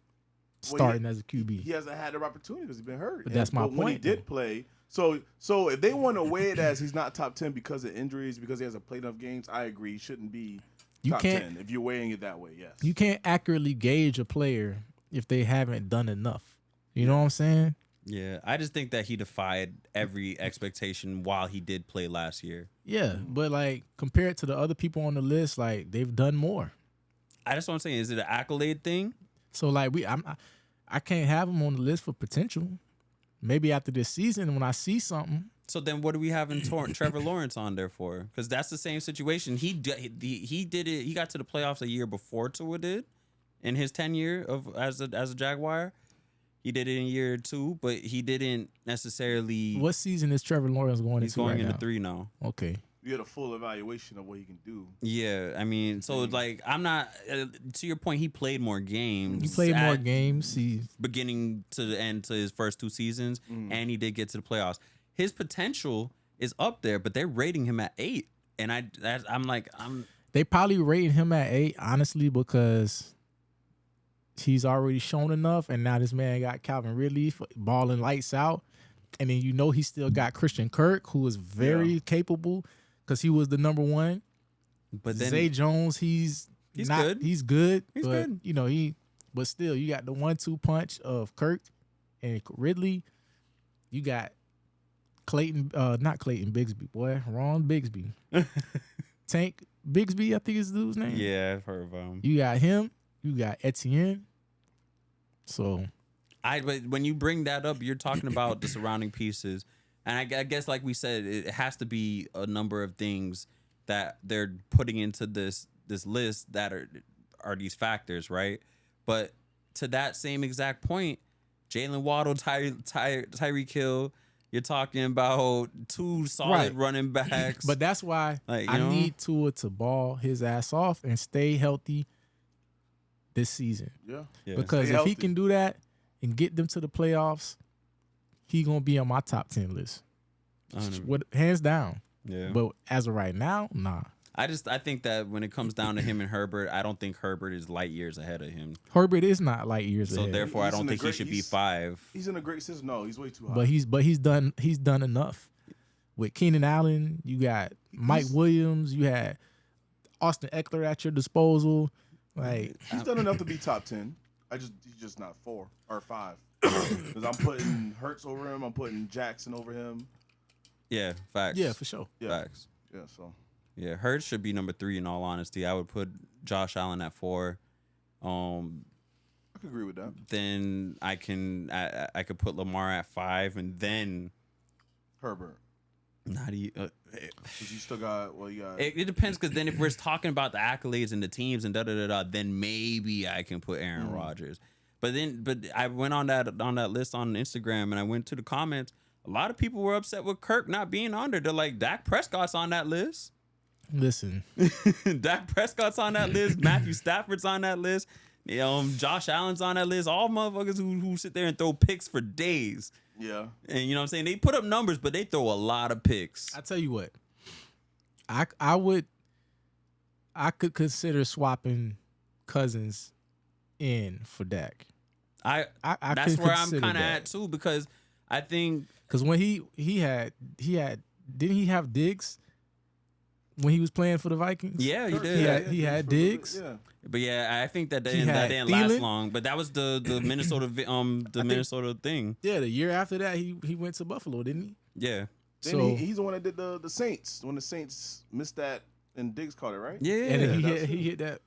starting as a QB. He hasn't had the opportunity because he's been hurt. But that's my When he point, did though. play, so if they want to weigh it as he's not top 10 because of injuries, because he hasn't played enough games, I agree. He shouldn't be top 10 if you're weighing it that way, yes. You can't accurately gauge a player if they haven't done enough. You know what I'm saying? Yeah, I just think that he defied every expectation while he did play last year. Yeah, but like compared to the other people on the list, like they've done more. That's what I'm saying. Is it an accolade thing? So like I can't have him on the list for potential. Maybe after this season, when I see something, So then, what are we having Trevor Lawrence on there for? Because that's the same situation. He did it. He got to the playoffs a year before Tua did, in his tenure of as a Jaguar. He did it in year 2, but he didn't necessarily. what season is Trevor Lawrence going He's into going right into now? 3 now. Okay. You get a full evaluation of what he can do. Yeah, I mean, so like I'm not. To your point, he played more games. He played more at games. He beginning to the end to his first 2 seasons, and he did get to the playoffs. His potential is up there, but they're rating him at 8, and I'm. They probably rated him at 8, honestly, because he's already shown enough, and now this man got Calvin Ridley balling lights out, and then he still got Christian Kirk, who is very capable because he was the number 1. But then Zay Jones, he's not good. He's good. He's but, good. But still, you got the 1-2 punch of Kirk and Ridley. You got Clayton, not Clayton Bigsby, boy, Ron Bigsby. Tank Bigsby, I think is the dude's name. Yeah, I've heard of him. You got him. You got Etienne. So, But when you bring that up, you're talking about the surrounding pieces, and I guess, like we said, it has to be a number of things that they're putting into this list that are these factors, right? But to that same exact point, Jalen Waddle, Tyreek Hill, you're talking about 2 solid running backs. but that's why I need Tua to ball his ass off and stay healthy this season. Yeah. Because Stay if he healthy. can do that and get them to the playoffs, he gonna be on my top 10 list. Hands down. Yeah. But as of right now, nah. I think that when it comes down to him and Herbert, I don't think Herbert is light years ahead of him. Herbert is not light years So ahead. therefore, I don't think he should be 5. He's in a great system. No, he's way too high. But he's done enough. With Keenan Allen, you got Mike Williams, you had Austin Eckler at your disposal. Like he's done enough to be top 10. He's just not 4 or 5. Because I'm putting Hurts over him. I'm putting Jackson over him. Yeah, facts. Yeah, for sure. Yeah. Facts. Yeah, so. Yeah, Hurts should be number 3 in all honesty. I would put Josh Allen at 4. I could agree with that. Then I could put Lamar at 5, and then Herbert. not even. Because you still got It depends, because then if we're talking about the accolades and the teams and then maybe I can put Aaron Rodgers. But I went on that list on Instagram, and I went to the comments. A lot of people were upset with Kirk not being on there. They're like, Dak Prescott's on that list. Listen. Dak Prescott's on that list. Matthew Stafford's on that list. Josh Allen's on that list. All motherfuckers who sit there and throw picks for days. Yeah. And you know what I'm saying? They put up numbers, but they throw a lot of picks. I tell you what. I could consider swapping Cousins in for Dak. That's where I'm kind of at too, because I think when he had didn't he have Diggs when he was playing for the Vikings? Yeah, he did. He had Diggs. Yeah. But yeah, I think that He didn't had last Thielen. long. But that was the Minnesota Minnesota thing. Yeah, the year after that he went to Buffalo, didn't he? Yeah. Then he's the one that did the Saints when the Saints missed that and Diggs caught it, right? Yeah. And then he hit that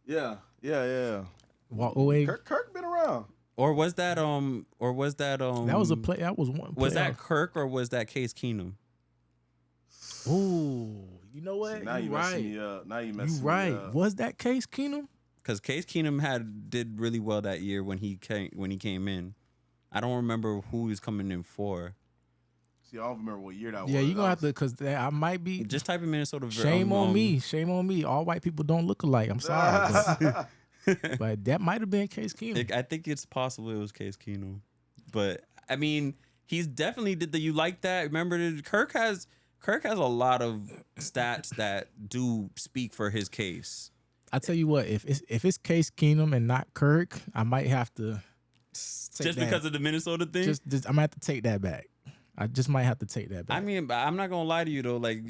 Yeah. walk away. Kirk been around. Or was that that was a play. That was one. Was that Kirk or was that Case Keenum? Ooh, you know what? See, now you messing me up. Now you messing You right. me up. Was that Case Keenum? Because Case Keenum did really well that year when he came in. I don't remember who he was coming in for. See, I don't remember what year that was. Yeah, you're going to have to, because I might be. Just type in Minnesota. Shame on me. Shame on me. All white people don't look alike. I'm sorry. but that might have been Case Keenum. I think it's possible it was Case Keenum. But, I mean, he's definitely did the you like that. Remember, Kirk has a lot of stats that do speak for his case. I tell you what, if it's Case Keenum and not Kirk, I might have to Because of the Minnesota thing? Just I might have to take that back. I just might have to take that back. I mean, I'm not gonna lie to you though. Like,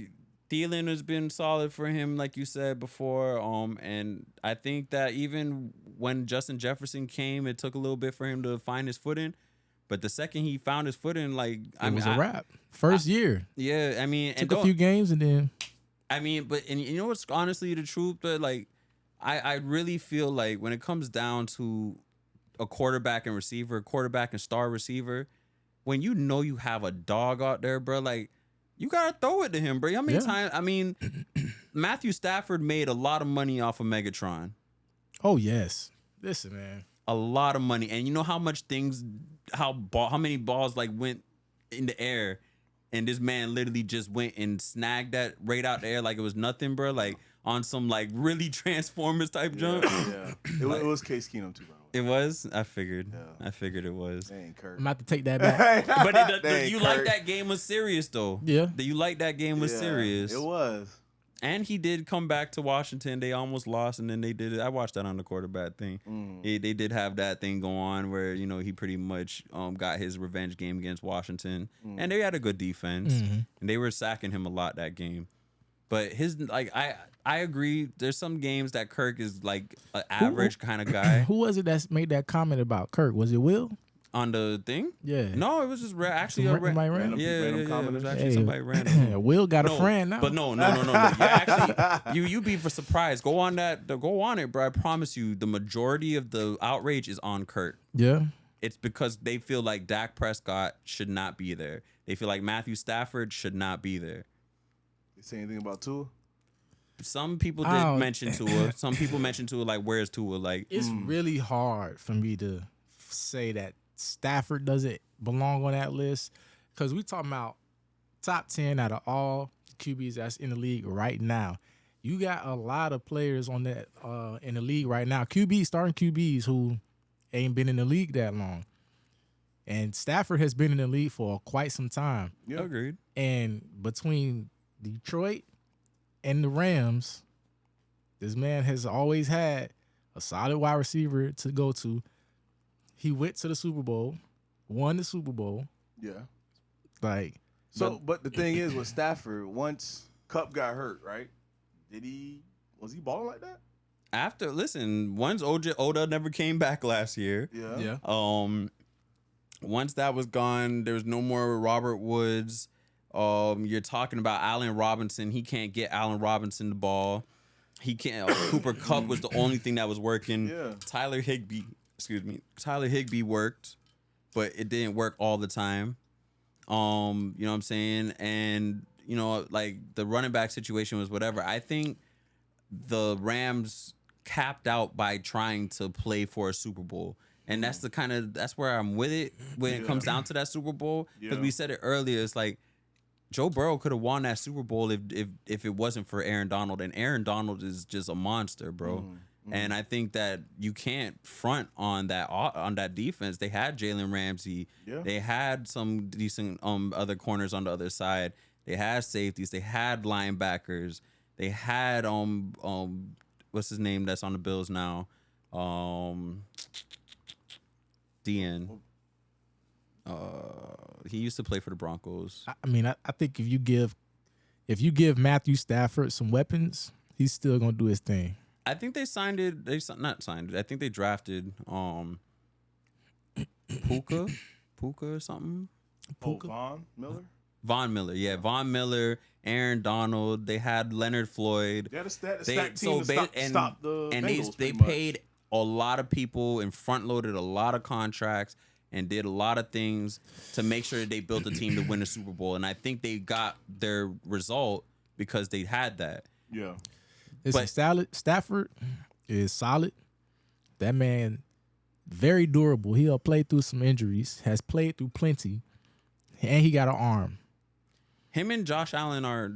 Thielen has been solid for him, like you said before. And I think that even when Justin Jefferson came, it took a little bit for him to find his footing. But the second he found his footing, like It was a wrap. First year. Yeah, I mean, Took a few games and then. I mean, but and you know what's honestly the truth? But like, I really feel like when it comes down to a quarterback and receiver, quarterback and star receiver, when you know you have a dog out there, bro, like you gotta throw it to him, bro. How many times? I mean, Matthew Stafford made a lot of money off of Megatron. Oh yes, listen, man, a lot of money, and you know how much how many balls like went in the air, and this man literally just went and snagged that right out the air like it was nothing, bro. Like on some like really Transformers type jump. Yeah, it was Case Keenum too, bro. It was. I figured. Yeah. I figured it was. Dang, Kirk. I'm about to take that back. But you like that game was serious though. Yeah. You like that game was serious. It was. And he did come back to Washington. They almost lost, and then they did it. I watched that on the quarterback thing. They did have that thing go on where he pretty much got his revenge game against Washington, and they had a good defense, and they were sacking him a lot that game. But his I agree. There's some games that Kirk is like an average kind of guy. Who was it that made that comment about Kirk? Was it Will? On the thing? Yeah. No, it was just actually somebody random. It was actually somebody random. Will got a friend now. But no. Actually, you be for surprised. Go on it, bro. I promise you, the majority of the outrage is on Kurt. Yeah. It's because they feel like Dak Prescott should not be there. They feel like Matthew Stafford should not be there. They say anything about Tua? Some people did mention Tua. Some people mentioned Tua, like, where's Tua? Like, it's really hard for me to say that Stafford doesn't belong on that list because we talking about top 10 out of all QBs that's in the league right now. You got a lot of players on that in the league right now. Starting QBs who ain't been in the league that long. And Stafford has been in the league for quite some time. Yeah, agreed. And between Detroit and the Rams, this man has always had a solid wide receiver to go to. He went to the Super Bowl, won the Super Bowl. Yeah. But the thing is with Stafford, once Kupp got hurt, right? Was he balling like that? Once Oda never came back last year. Yeah. Once that was gone, there was no more Robert Woods. You're talking about Allen Robinson. He can't get Allen Robinson the ball. He can't. Cooper Kupp was the only thing that was working. Yeah. Tyler Higbee worked, but it didn't work all the time. You know what I'm saying? And like the running back situation was whatever. I think the Rams capped out by trying to play for a Super Bowl. And that's where I'm with it when it comes down to that Super Bowl. Because we said it earlier, it's like Joe Burrow could have won that Super Bowl if it wasn't for Aaron Donald. And Aaron Donald is just a monster, bro. And I think that you can't front on that defense. They had Jalen Ramsey. Yeah. They had some decent other corners on the other side. They had safeties. They had linebackers. They had what's his name that's on the Bills now? DN. He used to play for the Broncos. I mean, I think if you give Matthew Stafford some weapons, he's still gonna do his thing. I think they signed it. Not signed it. I think they drafted Puka or something. Puka? Von Miller. Von Miller, yeah, Von Miller, Aaron Donald. They had Leonard Floyd. They had a stack team to stop the and Bengals they paid a lot of people and front loaded a lot of contracts and did a lot of things to make sure that they built a team to win the Super Bowl. And I think they got their result because they had that. Yeah. Listen, Stafford is solid. That man, very durable. He'll play through some injuries, has played through plenty, and he got an arm. Him and Josh Allen are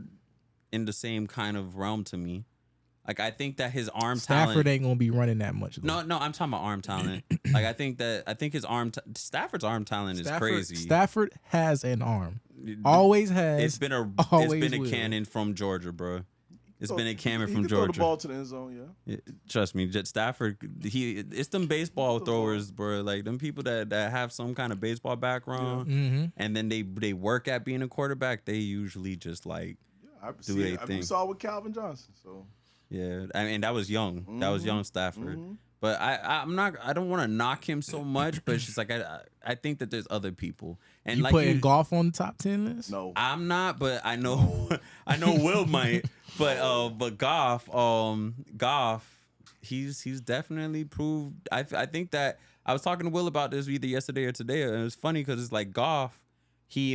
in the same kind of realm to me. Like, I think that his arm Stafford talent ain't gonna be running that much. Though. No, I'm talking about arm talent. Like, I think his Stafford's arm talent is crazy. Stafford has an arm. Always has. It's been a cannon from Georgia, bro. It's been a cannon from Georgia. Throw the ball to the end zone, yeah. Trust me, Stafford. It's them baseball throwers, bro. Like them people that have some kind of baseball background, and then they work at being a quarterback. They usually just like do their thing. We saw with Calvin Johnson, so. Yeah, I mean that was young. That was young Stafford. But I don't want to knock him so much, but it's just like I think that there's other people. And You like putting golf on the top 10 list? No. I'm not, but I know I know Will might. But Goff, he's definitely proved. I think that I was talking to Will about this either yesterday or today, and it was funny because it's like Goff, he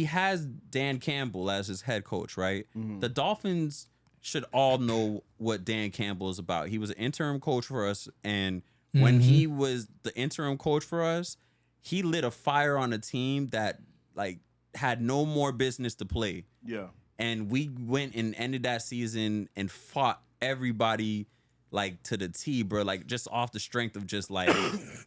has Dan Campbell as his head coach, right? Mm-hmm. The Dolphins should all know what Dan Campbell is about. He was an interim coach for us, and when he was the interim coach for us, he lit a fire on a team that like had no more business to play. Yeah. And we went and ended that season and fought everybody like to the T, bro. Like just off the strength of just like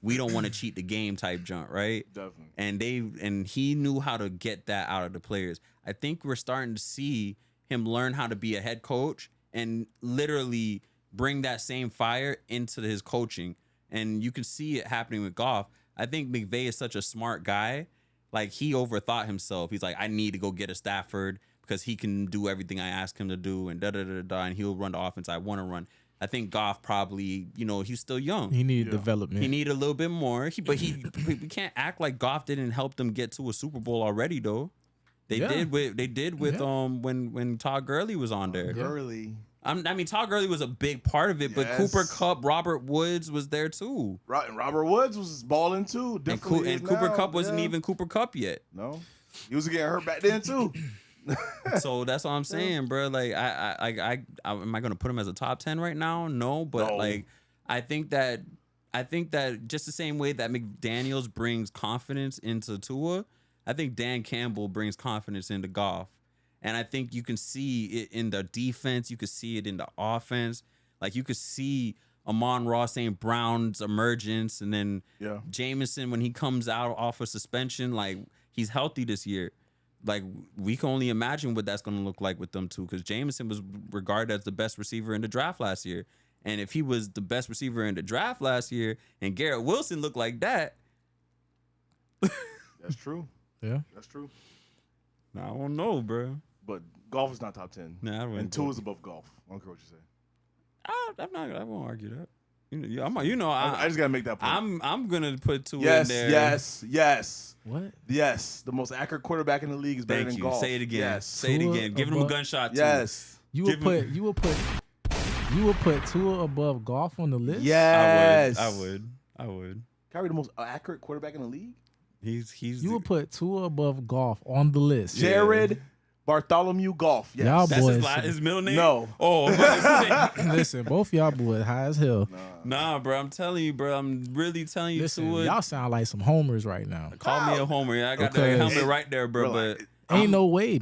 we don't want to cheat the game type junk, right? Definitely. And he knew how to get that out of the players. I think we're starting to see him learn how to be a head coach and literally bring that same fire into his coaching. And you can see it happening with Goff. I think McVay is such a smart guy. Like he overthought himself. He's like, I need to go get a Stafford because he can do everything I ask him to do and and he'll run the offense I want to run. I think Goff probably, he's still young. He needed development. He needed a little bit more. But we can't act like Goff didn't help them get to a Super Bowl already though. They did with when Todd Gurley was on there. Gurley. I mean, Todd Gurley was a big part of it, but Cooper Kupp, Robert Woods was there too. Right, and Robert Woods was balling too. And Cooper Kupp wasn't even Cooper Kupp yet. No, he was getting hurt back then too. So that's what I'm saying, bro. Like, I am I gonna put him as a top 10 right now? No, but like, I think that just the same way that McDaniels brings confidence into Tua, I think Dan Campbell brings confidence into Goff. And I think you can see it in the defense. You can see it in the offense. Like you could see Amon-Ra St. Brown's emergence. And then Jameson, when he comes out off of suspension, like he's healthy this year. Like we can only imagine what that's going to look like with them two. Because Jameson was regarded as the best receiver in the draft last year. And if he was the best receiver in the draft last year and Garrett Wilson looked like that. That's true. Yeah. That's true. I don't know, bro. But golf is not top 10. Nah, and Tua is above golf. I don't care what you say. I won't argue that. I just gotta make that point. I'm gonna put Tua yes, in there. Yes. What? Yes. The most accurate quarterback in the league is better than golf. Say it again. Yes. Say it again. Give him a gunshot too. Yes. You would put Tua above golf on the list? Yes. I would. Kyrie, the most accurate quarterback in the league? You would put Tua above golf on the list. Jared Bartholomew Golf. Yes. Y'all boys. That's his middle name? No. Oh, listen, both y'all boys high as hell. Nah, bro. I'm telling you, bro. I'm really telling you. Listen, Tua, y'all sound like some homers right now. Call me a homer. Yeah, I got the helmet right there, bro. But Ain't no way.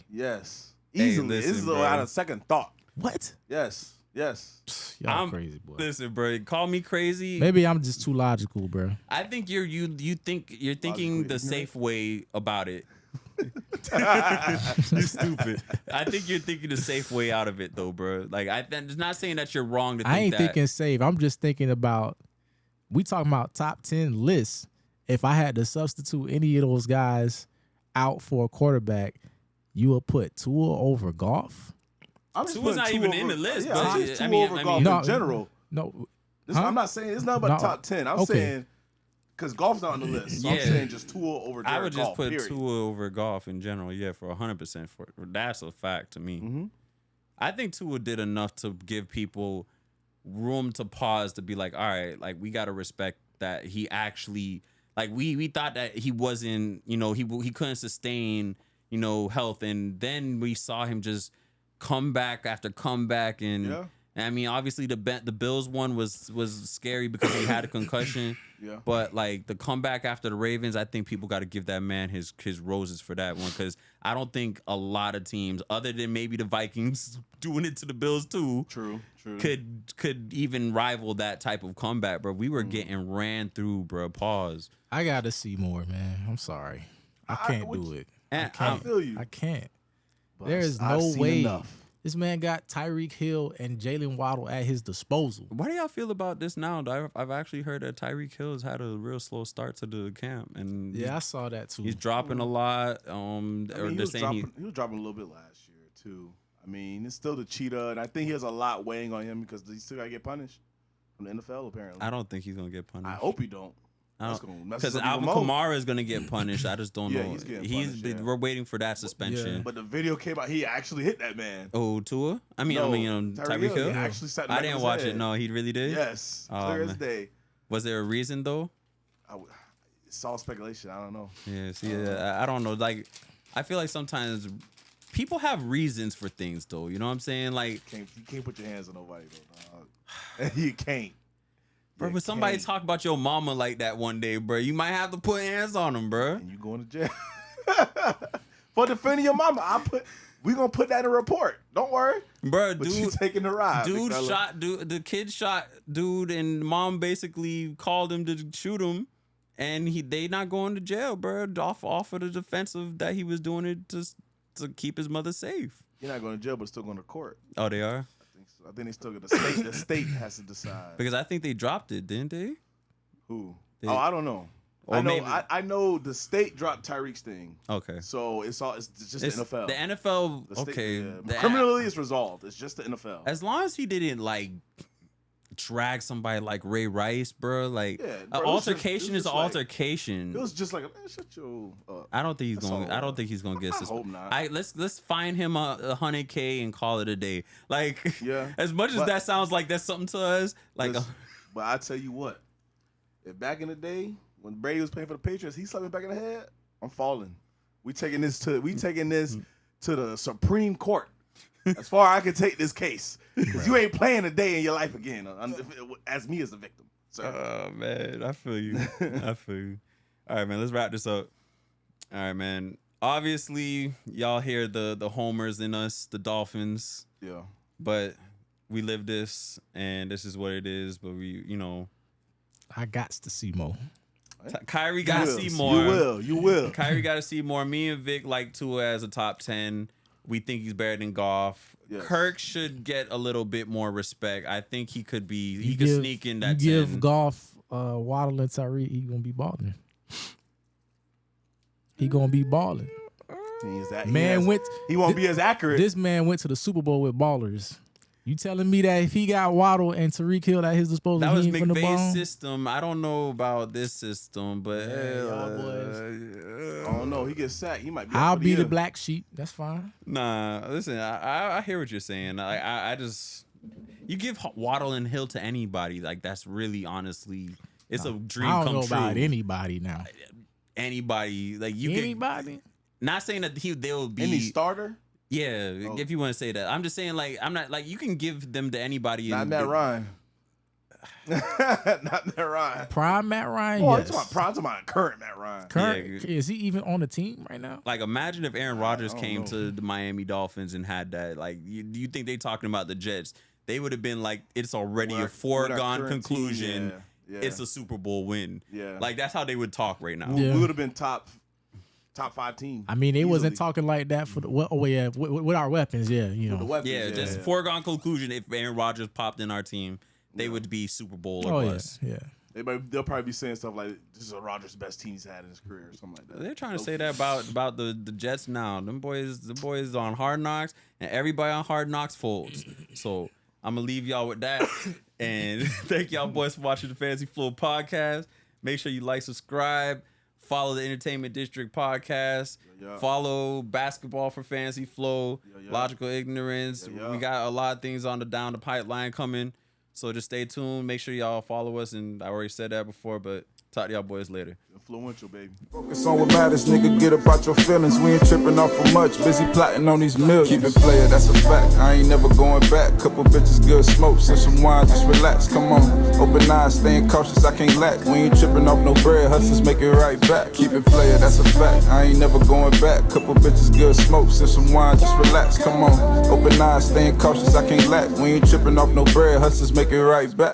Yes. Hey, Easily. listen, This is bro. out of second thought. What? Yes. Y'all crazy, boy. Listen, bro. Call me crazy. Maybe I'm just too logical, bro. I think you're thinking the safe way about it. You're stupid. I think you're thinking the safe way out of it, though, bro. Like, it's not saying that you're wrong to think I ain't that. thinking safe. I'm just thinking about. We talking about top 10 lists. If I had to substitute any of those guys out for a quarterback, you would put Tua over golf. I'm just Tua's not even in the list, Yeah, but I'm just I Tua mean, over golf in general. No. I'm not saying it's not about top 10. I'm Okay. saying because golf's not on the list. So I'm saying just Tua over Jared I would just Goff, put period. Tua over golf in general, for 100%. That's a fact to me. Mm-hmm. I think Tua did enough to give people room to pause to be like, all right, like we gotta respect that he actually, like we thought that he wasn't, he couldn't sustain, health, and then we saw him just comeback after comeback, and I mean, obviously the Bills one was scary because he had a concussion. Yeah. But like the comeback after the Ravens, I think people got to give that man his roses for that one, because I don't think a lot of teams, other than maybe the Vikings doing it to the Bills too, true, could even rival that type of comeback, bro. We were getting ran through, bro. Pause. I gotta see more, man. I'm sorry, I can't do it. And I feel you. I can't. But There is I've no seen way. enough. This man got Tyreek Hill and Jalen Waddle at his disposal. What do y'all feel about this now? I've actually heard that Tyreek Hill has had a real slow start to the camp, and Yeah, I saw that too. he's dropping a lot. I mean, he was dropping a little bit last year too. I I mean, it's still the cheetah, and I think he has a lot weighing on him because he still got to get punished from the NFL, apparently. I don't think he's gonna get punished. I hope he don't. Because Alvin Kamara is gonna get punished. I just don't know. He's getting punished, We're waiting for that suspension. Yeah. But the video came out. He actually hit that man. Oh, Tua? Tyreek Hill. He actually sat I didn't watch it. No, he really did. Yes, clear as day. Was there a reason though? It's all speculation. I don't know. Yeah. See, I don't know. Like, I feel like sometimes people have reasons for things though. You know what I'm saying? Like, you can't put your hands on nobody though. Dog. You can't. Bro, but somebody talk about your mama like that one day, bro, you might have to put hands on them, bro. And you going to jail for defending your mama. We gonna put that in a report. Don't worry, bro. But you taking the ride. The kid shot dude, and mom basically called him to shoot him, and they not going to jail, bro. Off of the defense of that he was doing it to keep his mother safe. You're not going to jail, but still going to court. Oh, they are. I think they still get the state. The state has to decide. Because I think they dropped it, didn't they? Who? I don't know. I know the state dropped Tyreek's thing. Okay. So it's just the NFL. The NFL. Okay. Yeah. Criminally, it's resolved. It's just the NFL. As long as he didn't like drag somebody like Ray Rice, bro. Like, an altercation is an altercation. It was just like, man, shut your. I don't think he's going. I don't think he's going to get suspended. I hope not. Let's fine him $100K and call it a day. Like, yeah. As much as that sounds like that's something to us, like. But I tell you what, if back in the day when Brady was playing for the Patriots, he slapped me back in the head. I'm falling. We taking this to the Supreme Court. As far as I can take this case, because you ain't playing a day in your life again as me as a victim. So. Oh man, I feel you. I feel you. All right, man. Let's wrap this up. All right, man. Obviously, y'all hear the homers in us, the Dolphins. Yeah. But we live this, and this is what it is. But I got to see more. Kyrie got to see more. You will. Kyrie got to see more. Me and Vic like Tua as a top 10. We think he's better than Goff. Yes. Kirk should get a little bit more respect. I think he could be. He could sneak in that. You give Goff, Waddle, and Tyreek, he gonna be balling. He gonna be balling. He won't be as accurate. This man went to the Super Bowl with ballers. You telling me that if he got Waddle and Tyreek Hill at his disposal, that was he ain't McVay's system. I don't know about this system, but I don't know. He gets sacked. He might be. I'll be the black sheep. That's fine. Nah, listen. I hear what you're saying. I just you give Waddle and Hill to anybody. Like that's really honestly, it's a dream come true. I don't know about anybody now. Anybody like you? Anybody? Not saying that they'll be any starter. Yeah, if you want to say that. I'm just saying, like, I'm not like you can give them to anybody. Not Matt Ryan. Not Matt Ryan. Prime Matt Ryan. Oh, yes. I'm talking about current Matt Ryan. Current, is he even on the team right now? Like, imagine if Aaron Rodgers came to the Miami Dolphins and had that. Like, do you think they talking about the Jets? They would have been like, it's already a foregone conclusion. Yeah. It's a Super Bowl win. Yeah, like that's how they would talk right now. We would have been top 5 team. I mean, they wasn't talking like that for with our weapons, just foregone conclusion. If Aaron Rodgers popped in our team, they would be Super Bowl or bust. Yeah. They'll probably be saying stuff like, "This is Rodgers' best team he's had in his career," or something like that. They're trying to say that about the Jets now. The boys on Hard Knocks, and everybody on Hard Knocks folds. So I'm gonna leave y'all with that, and thank y'all boys for watching the FantasyFlo podcast. Make sure you like, subscribe. Follow the Entertainment District podcast. Follow Basketball for FantasyFlo. Logical Ignorance. We got a lot of things on down the pipeline coming. So just stay tuned. Make sure y'all follow us. And I already said that before, but talk to y'all boys later. Influential, baby. Focus on what matters, nigga. Get about your feelings. We ain't tripping off for much. Busy plotting on these millions. Keep it player, that's a fact. I ain't never going back. Couple bitches, good smoke. Sip some wine, just relax. Come on. Open eyes, staying cautious. I can't lack. We ain't tripping off no bread. Hustlers make it right back. Keep it player, that's a fact. I ain't never going back. Couple bitches, good smoke. Sip some wine, just relax. Come on. Open eyes, staying cautious. I can't lack. We ain't tripping off no bread. Hustlers make it right back.